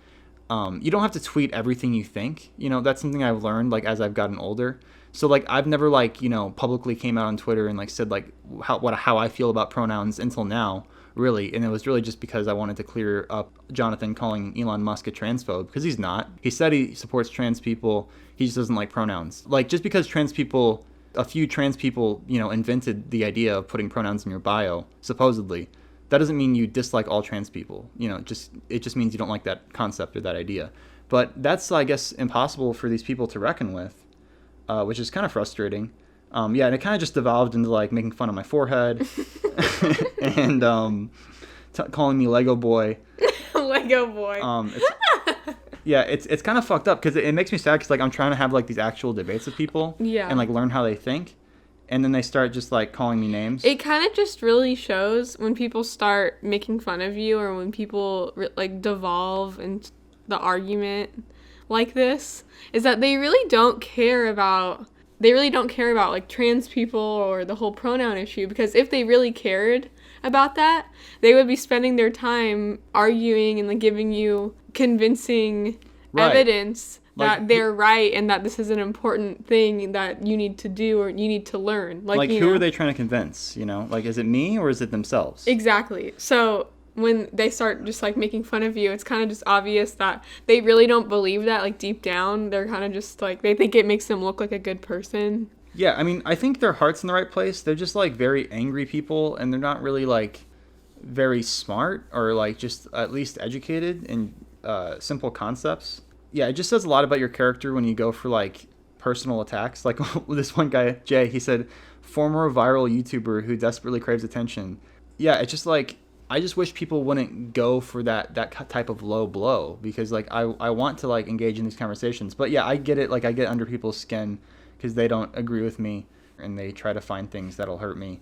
You don't have to tweet everything you think. You know, that's something I've learned like as I've gotten older. So, like, I've never, like, you know, publicly came out on Twitter and, like, said, like, how I feel about pronouns until now, really. And it was really just because I wanted to clear up Jonathan calling Elon Musk a transphobe, because he's not. He said he supports trans people. He just doesn't like pronouns. Like, just because a few trans people, you know, invented the idea of putting pronouns in your bio, supposedly, that doesn't mean you dislike all trans people. You know, it just means you don't like that concept or that idea. But that's, I guess, impossible for these people to reckon with. Which is kind of frustrating. Yeah, and it kind of just devolved into like making fun of my forehead and calling me Lego boy. Lego boy. It's kind of fucked up because it makes me sad because like I'm trying to have like these actual debates with people and like learn how they think, and then they start just like calling me names. It kind of just really shows when people start making fun of you, or when people like devolve into the argument like this, is that they really don't care about like trans people or the whole pronoun issue, because if they really cared about that, they would be spending their time arguing and like giving you convincing evidence that they're right and that this is an important thing that you need to do or you need to learn. Like who are they trying to convince? Like, is it me or is it themselves? Exactly. So when they start just like making fun of you, it's kind of just obvious that they really don't believe that. Like deep down, they're kind of just like, they think it makes them look like a good person. Yeah, I mean, I think their heart's in the right place. They're just like very angry people, and they're not really like very smart or like just at least educated in simple concepts. Yeah, it just says a lot about your character when you go for like personal attacks. Like this one guy, Jay, he said, former viral YouTuber who desperately craves attention. Yeah, it's just like, I just wish people wouldn't go for that type of low blow, because like I want to like engage in these conversations. But yeah, I get it. Like I get under people's skin because they don't agree with me and they try to find things that'll hurt me.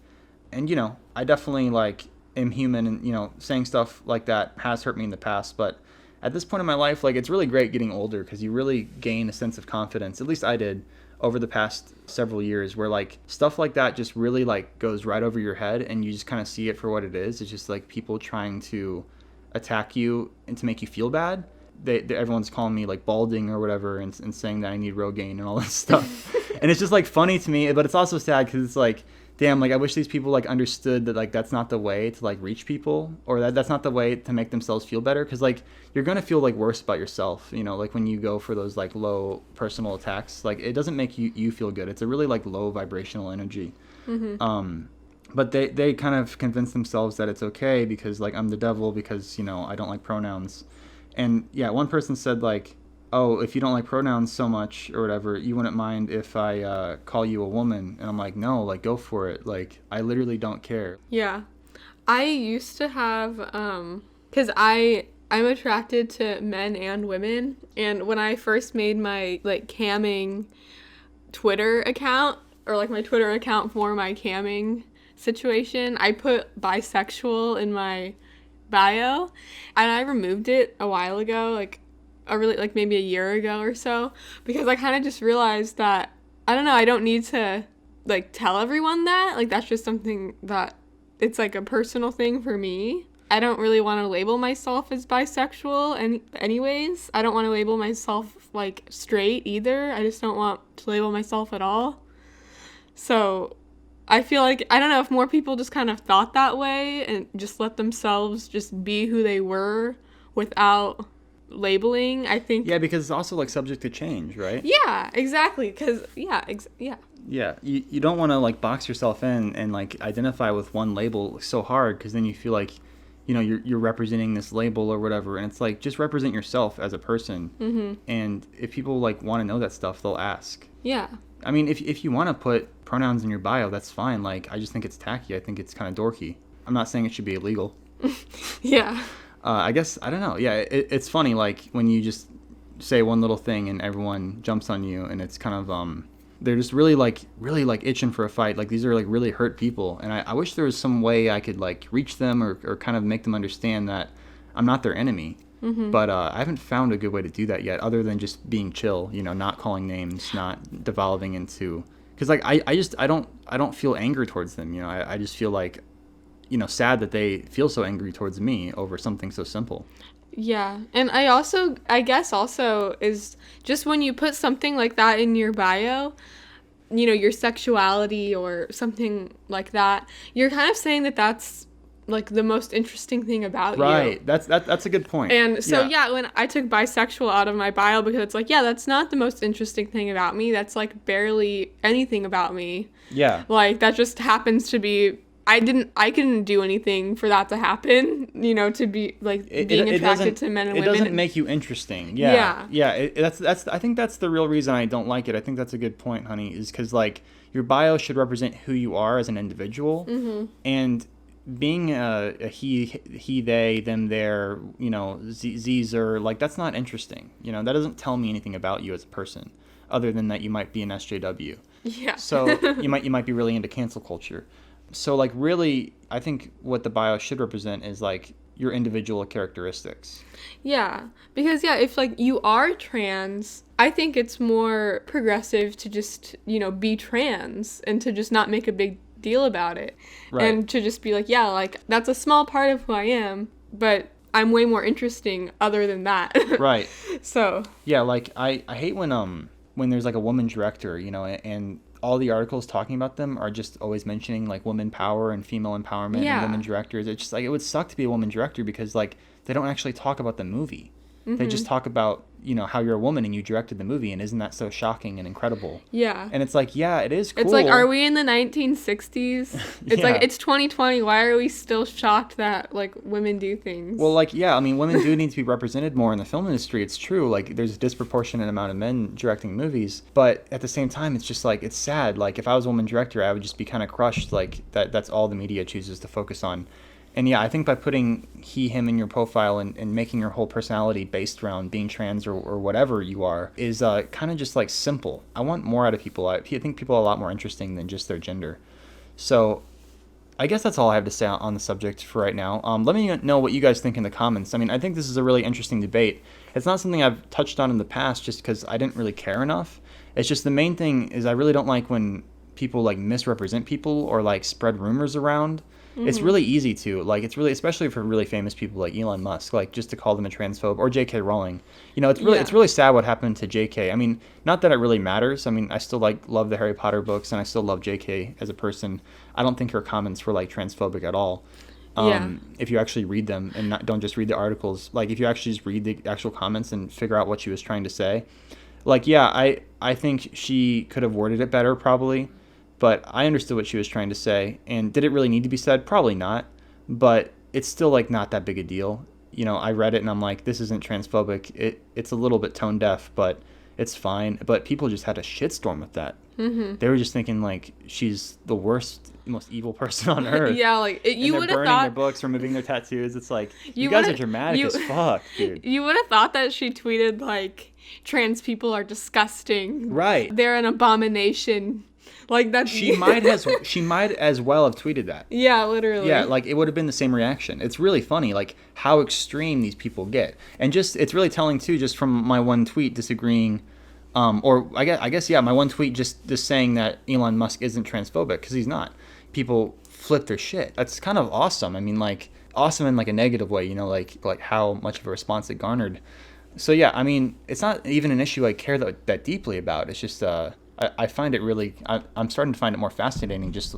And I definitely like am human, and saying stuff like that has hurt me in the past. But at this point in my life, like it's really great getting older, because you really gain a sense of confidence. At least I did over the past several years, where like stuff like that just really like goes right over your head, and you just kind of see it for what it is. It's just like people trying to attack you and to make you feel bad. Everyone's calling me like balding or whatever, and saying that I need Rogaine and all that stuff. And it's just like funny to me, but it's also sad because it's like, damn, like I wish these people like understood that like that's not the way to like reach people, or that's not the way to make themselves feel better, because like you're gonna feel like worse about yourself, like when you go for those like low personal attacks. Like it doesn't make you feel good. It's a really like low vibrational energy. But they kind of convince themselves that it's okay because like I'm the devil because I don't like pronouns. And yeah, one person said like, oh, if you don't like pronouns so much or whatever, you wouldn't mind if I call you a woman. And I'm like, no, like go for it. Like I literally don't care. Yeah. I used to have, because I'm attracted to men and women. And when I first made my like camming Twitter account, or like my Twitter account for my camming situation, I put bisexual in my bio, and I removed it a while ago, like maybe a year ago or so, because I kind of just realized that, I don't know, I don't need to like tell everyone that, like that's just something that it's like a personal thing for me. I don't really want to label myself as bisexual, and anyways, I don't want to label myself like straight either. I just don't want to label myself at all. So I feel like, I don't know, if more people just kind of thought that way and just let themselves just be who they were without labeling, I think. Yeah, because it's also like subject to change, right? Yeah, exactly. Because yeah. You don't want to like box yourself in and like identify with one label so hard, because then you feel like you're representing this label or whatever, and it's like, just represent yourself as a person. And if people like want to know that stuff, they'll ask. Yeah. I mean, if you want to put pronouns in your bio, that's fine. Like, I just think it's tacky. I think it's kind of dorky. I'm not saying it should be illegal. Yeah. I guess, I don't know. Yeah, it's funny, like, when you just say one little thing and everyone jumps on you, and it's kind of, they're just really itching for a fight. Like, these are, like, really hurt people. And I wish there was some way I could, like, reach them or kind of make them understand that I'm not their enemy. But I haven't found a good way to do that yet, other than just being chill, not calling names, not devolving into, because like I don't feel anger towards them, I just feel like, sad that they feel so angry towards me over something so simple. Yeah, and I guess also is just when you put something like that in your bio, your sexuality or something like that, you're kind of saying that that's like the most interesting thing about you. Right. That's a good point. And so yeah, when I took bisexual out of my bio, because it's like, yeah, that's not the most interesting thing about me. That's like barely anything about me. Yeah. Like that just happens to be I couldn't do anything for that to happen, you know, to be like being attracted to men and women. It doesn't make you interesting. Yeah. That's I think that's the real reason I don't like it. I think that's a good point, honey, is because like your bio should represent who you are as an individual, and being a he, they, them, their, you know, z's or like that's not interesting. You know, that doesn't tell me anything about you as a person, other than that you might be an SJW. Yeah. So you might be really into cancel culture. So like really, I think what the bio should represent is like your individual characteristics. Yeah, because if like you are trans, I think it's more progressive to just, you know, be trans and to just not make a big deal about it. Right. And to just be like, yeah, like that's a small part of who I am, but I'm way more interesting other than that. Right. So. Yeah, like I hate when there's like a woman director, you know, and all the articles talking about them are just always mentioning like women power and female empowerment and women directors. It's just like, it would suck to be a woman director because like they don't actually talk about the movie. They just talk about, you know, how you're a woman and you directed the movie, and isn't that so shocking and incredible? Yeah. And it's like, yeah, it is cool. It's like, are we in the 1960s? It's like, it's 2020. Why are we still shocked that like women do things? Well, like, yeah, I mean, women do need to be represented more in the film industry. It's true. Like, there's a disproportionate amount of men directing movies, but at the same time, it's just like, it's sad. Like, if I was a woman director, I would just be kind of crushed. Like, that's all the media chooses to focus on. And yeah, I think by putting he, him in your profile and making your whole personality based around being trans or whatever you are is kind of just like simple. I want more out of people. I think people are a lot more interesting than just their gender. So I guess that's all I have to say on the subject for right now. Let me know what you guys think in the comments. I mean, I think this is a really interesting debate. It's not something I've touched on in the past just because I didn't really care enough. It's just the main thing is I really don't like when people like misrepresent people or like spread rumors around. It's really easy to, like, it's really, especially for really famous people like Elon Musk, like, just to call them a transphobe, or J.K. Rowling. You know, it's really sad what happened to J.K. I mean, not that it really matters. I mean, I still, like, love the Harry Potter books, and I still love J.K. as a person. I don't think her comments were, like, transphobic at all. If you actually read them and don't just read the articles. Like, if you actually just read the actual comments and figure out what she was trying to say. Like, yeah, I think she could have worded it better, probably. But I understood what she was trying to say. And did it really need to be said? Probably not. But it's still, like, not that big a deal. You know, I read it and I'm like, this isn't transphobic. It's a little bit tone deaf, but it's fine. But people just had a shitstorm with that. They were just thinking, like, she's the worst, most evil person on earth. Yeah, like, you would have thought... burning their books, removing their tattoos. It's like, you guys are dramatic as fuck, dude. You would have thought that she tweeted, like, trans people are disgusting. Right. They're an abomination. Like that. She might as well have tweeted that. Yeah, literally. Yeah, like it would have been the same reaction. It's really funny, like how extreme these people get, and just it's really telling too. Just from my one tweet disagreeing, or I guess my one tweet just saying that Elon Musk isn't transphobic because he's not. People flip their shit. That's kind of awesome. I mean, like awesome in like a negative way. You know, like how much of a response it garnered. So yeah, I mean, it's not even an issue I care that deeply about. It's just I find it really, I'm starting to find it more fascinating, just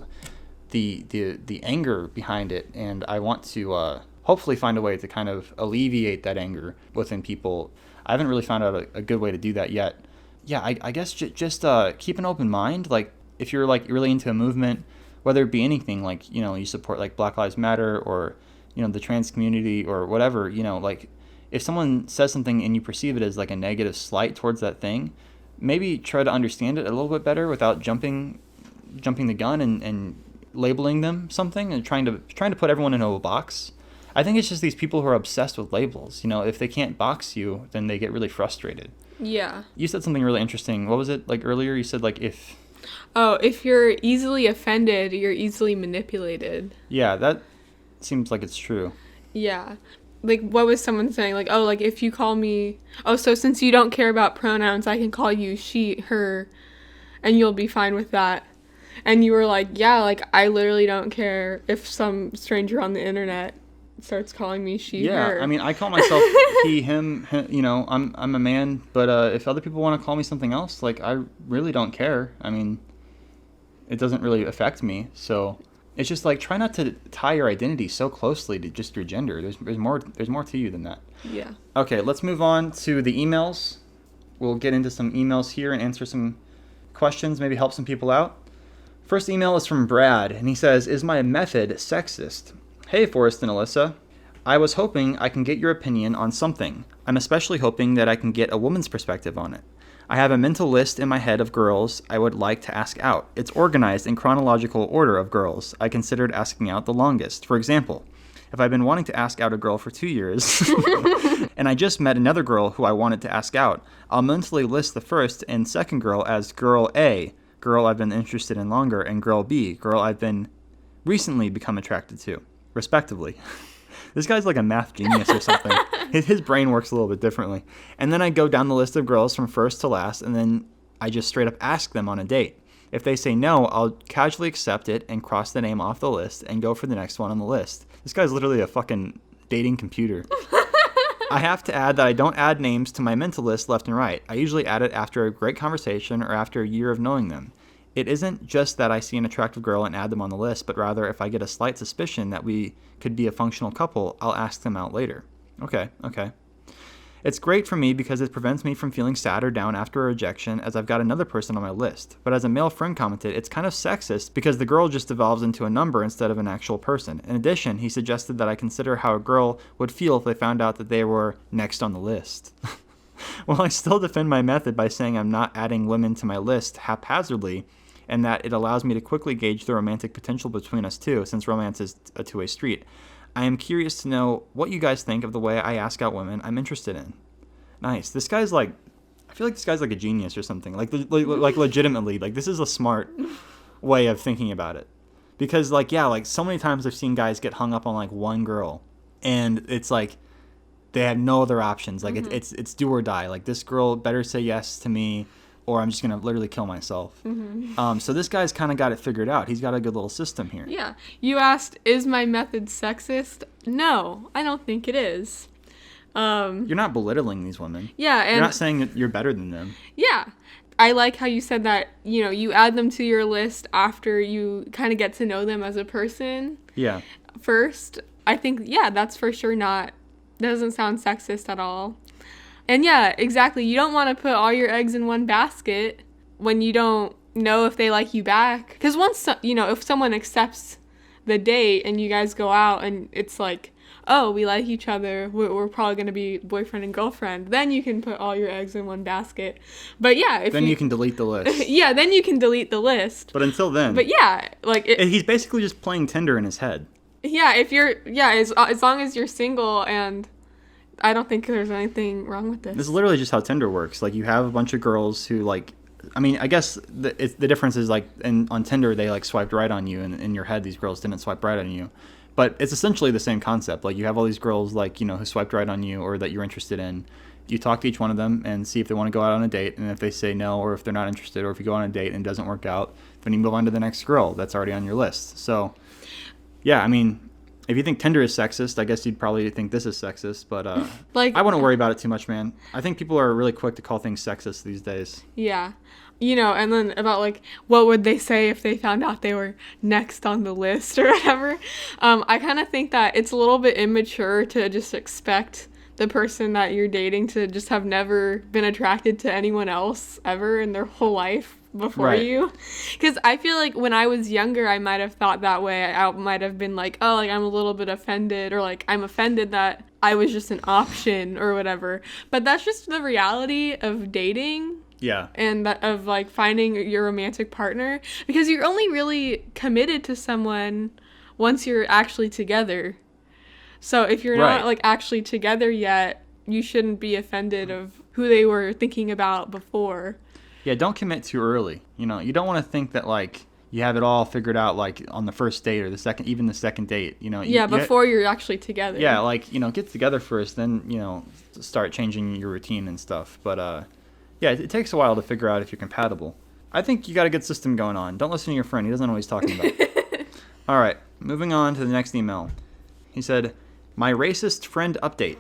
the anger behind it. And I want to hopefully find a way to kind of alleviate that anger within people. I haven't really found out a good way to do that yet. Yeah, I guess just keep an open mind. Like if you're like really into a movement, whether it be anything, like, you know, you support like Black Lives Matter or, you know, the trans community or whatever, you know, like if someone says something and you perceive it as like a negative slight towards that thing, maybe try to understand it a little bit better without jumping the gun and labeling them something and trying to put everyone into a box. I think it's just these people who are obsessed with labels. You know, if they can't box you, then they get really frustrated. Yeah. You said something really interesting. What was it like earlier? You said like if you're easily offended, you're easily manipulated. Yeah, that seems like it's true. Yeah. Like, what was someone saying? Like, oh, like, if you call me... Oh, so since you don't care about pronouns, I can call you she, her, and you'll be fine with that. And you were like, yeah, like, I literally don't care if some stranger on the internet starts calling me she, her. Yeah, I mean, I call myself he, him, you know, I'm a man, but if other people want to call me something else, like, I really don't care. I mean, it doesn't really affect me, so... It's just like, try not to tie your identity so closely to just your gender. There's more to you than that. Yeah. Okay, let's move on to the emails. We'll get into some emails here and answer some questions, maybe help some people out. First email is from Brad, and he says, "Is my method sexist? Hey, Forrest and Alyssa. I was hoping I can get your opinion on something. I'm especially hoping that I can get a woman's perspective on it. I have a mental list in my head of girls I would like to ask out. It's organized in chronological order of girls I considered asking out the longest. For example, if I've been wanting to ask out a girl for 2 years and I just met another girl who I wanted to ask out, I'll mentally list the first and second girl as girl A, girl I've been interested in longer, and girl B, girl I've been recently become attracted to, respectively." This guy's like a math genius or something. His brain works a little bit differently. And then I go down the list of girls from first to last, and then I just straight up ask them on a date. If they say no, I'll casually accept it and cross the name off the list and go for the next one on the list. This guy's literally a fucking dating computer. I have to add that I don't add names to my mental list left and right. I usually add it after a great conversation or after a year of knowing them. It isn't just that I see an attractive girl and add them on the list, but rather if I get a slight suspicion that we could be a functional couple, I'll ask them out later. Okay. It's great for me because it prevents me from feeling sad or down after a rejection, as I've got another person on my list. But as a male friend commented, it's kind of sexist because the girl just evolves into a number instead of an actual person. In addition, he suggested that I consider how a girl would feel if they found out that they were next on the list. Well, I still defend my method by saying I'm not adding women to my list haphazardly, and that it allows me to quickly gauge the romantic potential between us two, since romance is a two-way street. I am curious to know what you guys think of the way I ask out women I'm interested in. Nice. This guy's like, I feel like this guy's like a genius or something. Like legitimately, like this is a smart way of thinking about it. Because like, yeah, like so many times I've seen guys get hung up on like one girl, and it's like they have no other options. Like it's do or die. Like this girl better say yes to me, or I'm just going to literally kill myself. So this guy's kind of got it figured out. He's got a good little system here. Yeah. You asked, is my method sexist? No, I don't think it is. You're not belittling these women. Yeah. And you're not saying that you're better than them. Yeah. I like how you said that, you know, you add them to your list after you kind of get to know them as a person. Yeah. First, I think, yeah, that's for sure doesn't sound sexist at all. And yeah, exactly. You don't want to put all your eggs in one basket when you don't know if they like you back. Because once, if someone accepts the date and you guys go out and it's like, oh, we like each other, we're probably going to be boyfriend and girlfriend, then you can put all your eggs in one basket. But yeah, then you can delete the list. Yeah, then you can delete the list. But until then. But yeah, like he's basically just playing Tinder in his head. Yeah, as long as you're single, and I don't think there's anything wrong with this. This is literally just how Tinder works. Like, you have a bunch of girls who, like, I mean, I guess the difference is, like, on Tinder, they, like, swiped right on you, and in your head, these girls didn't swipe right on you. But it's essentially the same concept. Like, you have all these girls, like, who swiped right on you or that you're interested in. You talk to each one of them and see if they want to go out on a date, and if they say no, or if they're not interested, or if you go on a date and it doesn't work out, then you move on to the next girl that's already on your list. So, yeah, I mean, if you think Tinder is sexist, I guess you'd probably think this is sexist, but like, I wouldn't worry about it too much, man. I think people are really quick to call things sexist these days. Yeah. And then about, like, what would they say if they found out they were next on the list or whatever. I kind of think that it's a little bit immature to just expect the person that you're dating to just have never been attracted to anyone else ever in their whole life before you. Because I feel like when I was younger, I might have thought that way. I might have been like, oh, like, I'm a little bit offended, or like, I'm offended that I was just an option or whatever. But that's just the reality of dating. Yeah. And that of, like, finding your romantic partner, because you're only really committed to someone once you're actually together. So if you're not, like, actually together yet, you shouldn't be offended of who they were thinking about before. Yeah, don't commit too early. You don't want to think that, like, you have it all figured out, like, on the first date or the second date. Before you're actually together. Yeah, like, get together first, then, start changing your routine and stuff. But, yeah, it takes a while to figure out if you're compatible. I think you got a good system going on. Don't listen to your friend. He doesn't know what he's talking about. All right, moving on to the next email. He said, my racist friend update.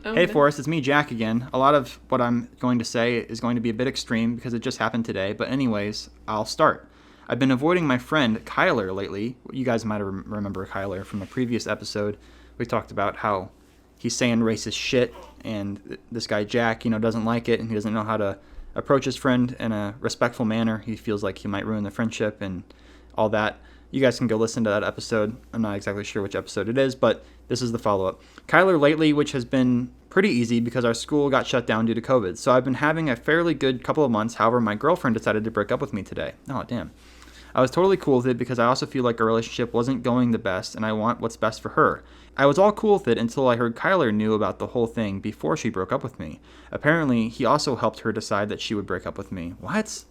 Hey, Forrest, it's me, Jack, again. A lot of what I'm going to say is going to be a bit extreme because it just happened today. But anyways, I'll start. I've been avoiding my friend Kyler lately. You guys might remember Kyler from a previous episode. We talked about how he's saying racist shit, and this guy Jack, doesn't like it, and he doesn't know how to approach his friend in a respectful manner. He feels like he might ruin the friendship, and all that. You guys can go listen to that episode. I'm not exactly sure which episode it is, but this is the follow-up. Kyler lately, which has been pretty easy because our school got shut down due to COVID. So I've been having a fairly good couple of months. However, my girlfriend decided to break up with me today. Oh, damn. I was totally cool with it because I also feel like our relationship wasn't going the best and I want what's best for her. I was all cool with it until I heard Kyler knew about the whole thing before she broke up with me. Apparently, he also helped her decide that she would break up with me. What?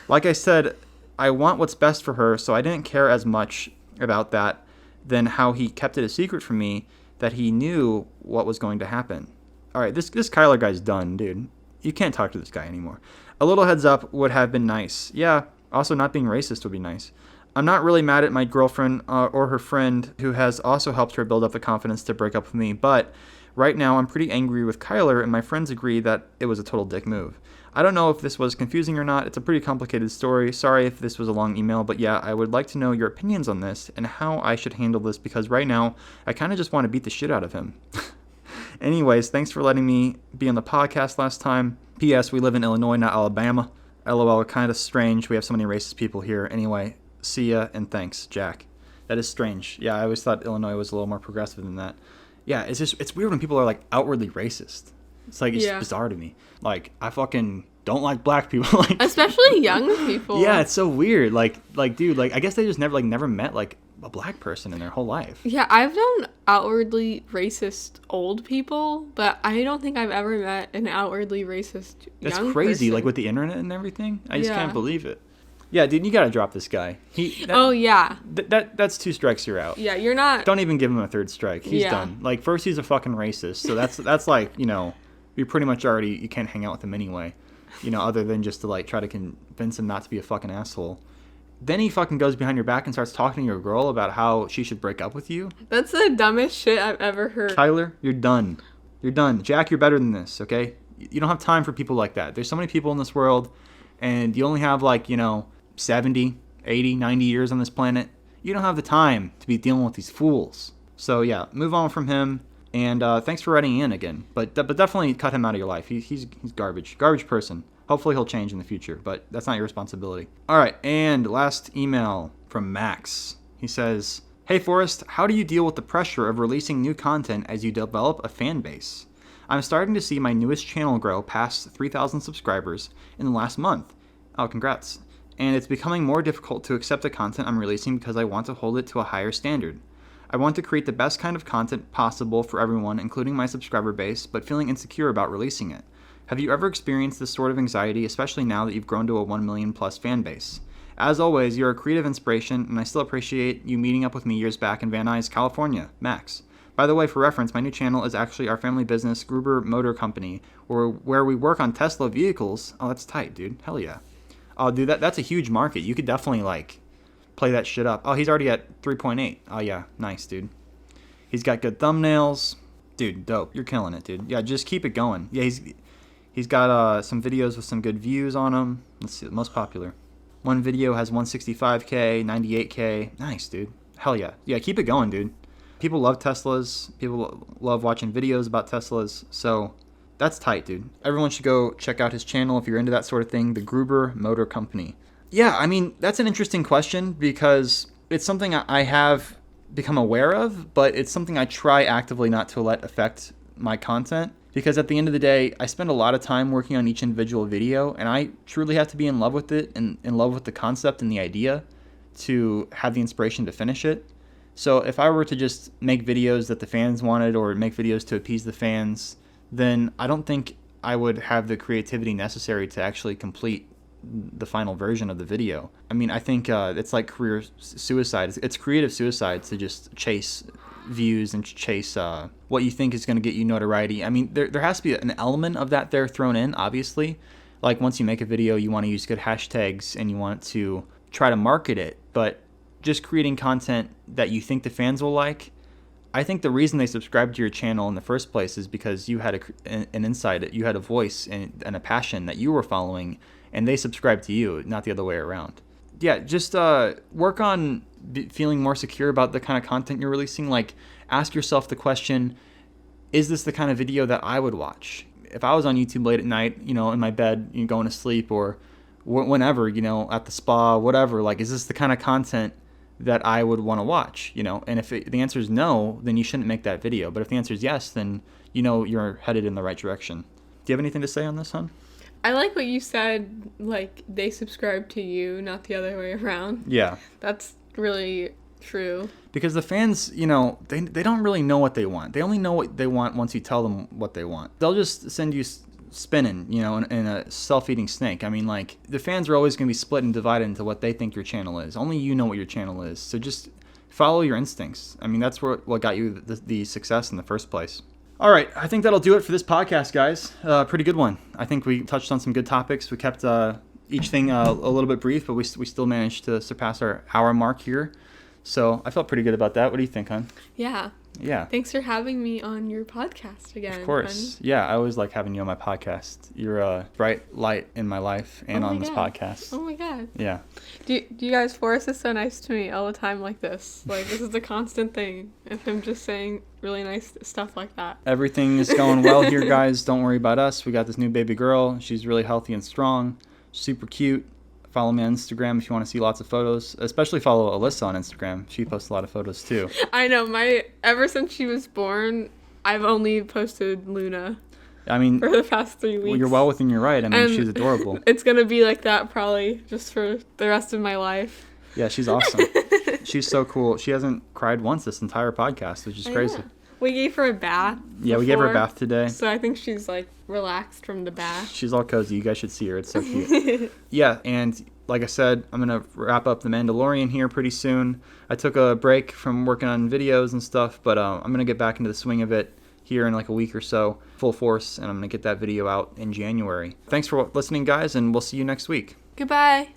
Like I said, I want what's best for her, so I didn't care as much about that than how he kept it a secret from me that he knew what was going to happen. All right, this Kyler guy's done, dude. You can't talk to this guy anymore. A little heads up would have been nice. Yeah, also not being racist would be nice. I'm not really mad at my girlfriend or her friend who has also helped her build up the confidence to break up with me, but right now I'm pretty angry with Kyler and my friends agree that it was a total dick move. I don't know if this was confusing or not. It's a pretty complicated story. Sorry if this was a long email, but yeah, I would like to know your opinions on this and how I should handle this because right now I kind of just want to beat the shit out of him. Anyways, thanks for letting me be on the podcast last time. P.S. We live in Illinois, not Alabama. LOL, kind of strange. We have so many racist people here. Anyway, see ya and thanks, Jack. That is strange. Yeah, I always thought Illinois was a little more progressive than that. Yeah, it's weird when people are like outwardly racist. It's like, it's just bizarre to me. Like, I fucking don't like black people. Like, especially young people. Yeah, it's so weird. Like, dude, like, I guess they just never met like a black person in their whole life. Yeah, I've known outwardly racist old people, but I don't think I've ever met an outwardly racist young person. That's crazy, like with the internet and everything. I just can't believe it. Yeah, dude, you gotta drop this guy. That's 2 strikes, you're out. Yeah, you're not. Don't even give him a 3rd strike. He's done. Like, first he's a fucking racist, so that's like, you know, you pretty much already, you can't hang out with him anyway, you know, other than just to like try to convince him not to be a fucking asshole. Then he fucking goes behind your back and starts talking to your girl about how she should break up with you. That's the dumbest shit I've ever heard. Kyler, you're done. You're done. Jack, you're better than this, okay? You don't have time for people like that. There's so many people in this world, and you only have like, you know, 70, 80, 90 years on this planet. You don't have the time to be dealing with these fools. So yeah, move on from him. And thanks for writing in again. But definitely cut him out of your life. He's garbage. Garbage person. Hopefully he'll change in the future, but that's not your responsibility. All right, and last email from Max. He says, "Hey Forrest, how do you deal with the pressure of releasing new content as you develop a fan base? I'm starting to see my newest channel grow past 3,000 subscribers in the last month. Oh, congrats. And it's becoming more difficult to accept the content I'm releasing because I want to hold it to a higher standard. I want to create the best kind of content possible for everyone, including my subscriber base, but feeling insecure about releasing it. Have you ever experienced this sort of anxiety, especially now that you've grown to a 1 million plus fan base? As always, you're a creative inspiration, and I still appreciate you meeting up with me years back in Van Nuys, California. Max." By the way, for reference, my new channel is actually our family business, Gruber Motor Company, where we work on Tesla vehicles. Oh, that's tight, dude. Hell yeah. Oh, dude, that's a huge market. You could definitely, like, play that shit up. Oh, he's already at 3.8. Oh, yeah. Nice, dude. He's got good thumbnails. Dude, dope. You're killing it, dude. Yeah, just keep it going. Yeah, he's got some videos with some good views on them. Let's see, the most popular. One video has 165K, 98K. Nice, dude. Hell yeah. Yeah, keep it going, dude. People love Teslas. People love watching videos about Teslas. So that's tight, dude. Everyone should go check out his channel if you're into that sort of thing, the Gruber Motor Company. Yeah, I mean, that's an interesting question because it's something I have become aware of, but it's something I try actively not to let affect my content. Because at the end of the day, I spend a lot of time working on each individual video, and I truly have to be in love with it and in love with the concept and the idea to have the inspiration to finish it. So if I were to just make videos that the fans wanted or make videos to appease the fans, then I don't think I would have the creativity necessary to actually complete the final version of the video. I mean, I think it's like career suicide. It's creative suicide to just chase views and chase what you think is going to get you notoriety. I mean, there has to be an element of that there thrown in, obviously. Like, once you make a video, you want to use good hashtags and you want to try to market it. But just creating content that you think the fans will like, I think the reason they subscribed to your channel in the first place is because you had an insight, you had a voice and a passion that you were following, and they subscribed to you, not the other way around. Yeah, just work on feeling more secure about the kind of content you're releasing. Like, ask yourself the question, is this the kind of video that I would watch? If I was on YouTube late at night, you know, in my bed, going to sleep, or whenever, at the spa, whatever. Like, is this the kind of content that I would want to watch, And if the answer is no, then you shouldn't make that video. But if the answer is yes, then you're headed in the right direction. Do you have anything to say on this, hon? I like what you said, like, they subscribe to you, not the other way around. Yeah. That's really true. Because the fans, they don't really know what they want. They only know what they want once you tell them what they want. They'll just send you spinning, in a self-eating snake. I mean, like, the fans are always going to be split and divided into what they think your channel is. Only you know what your channel is. So just follow your instincts. I mean, that's what got you the success in the first place. All right, I think that'll do it for this podcast, guys. Pretty good one. I think we touched on some good topics. We kept each thing a little bit brief, but we still managed to surpass our hour mark here. So I felt pretty good about that. What do you think, hon? Yeah. Yeah. Thanks for having me on your podcast again. Of course. Hon. Yeah, I always like having you on my podcast. You're a bright light in my life and on this podcast. Oh my God. Yeah. Do you guys, Forrest is so nice to me all the time like this. Like, this is a constant thing of him just saying really nice stuff like that. Everything is going well here, guys. Don't worry about us. We got this new baby girl. She's really healthy and strong. Super cute. Follow me on Instagram if you want to see lots of photos. Especially follow Alyssa on Instagram. She posts a lot of photos too. I know. Ever since she was born, I've only posted Luna. I mean, for the past 3 weeks. Well, you're well within your right. I mean, she's adorable. It's going to be like that probably just for the rest of my life. Yeah, she's awesome. She's so cool. She hasn't cried once this entire podcast, which is crazy. Yeah. We gave her a bath. Yeah, we gave her a bath today. So I think she's like relaxed from the bath. She's all cozy. You guys should see her. It's so cute. Yeah, and like I said, I'm going to wrap up The Mandalorian here pretty soon. I took a break from working on videos and stuff, but I'm going to get back into the swing of it here in like a week or so, full force, and I'm going to get that video out in January. Thanks for listening, guys, and we'll see you next week. Goodbye.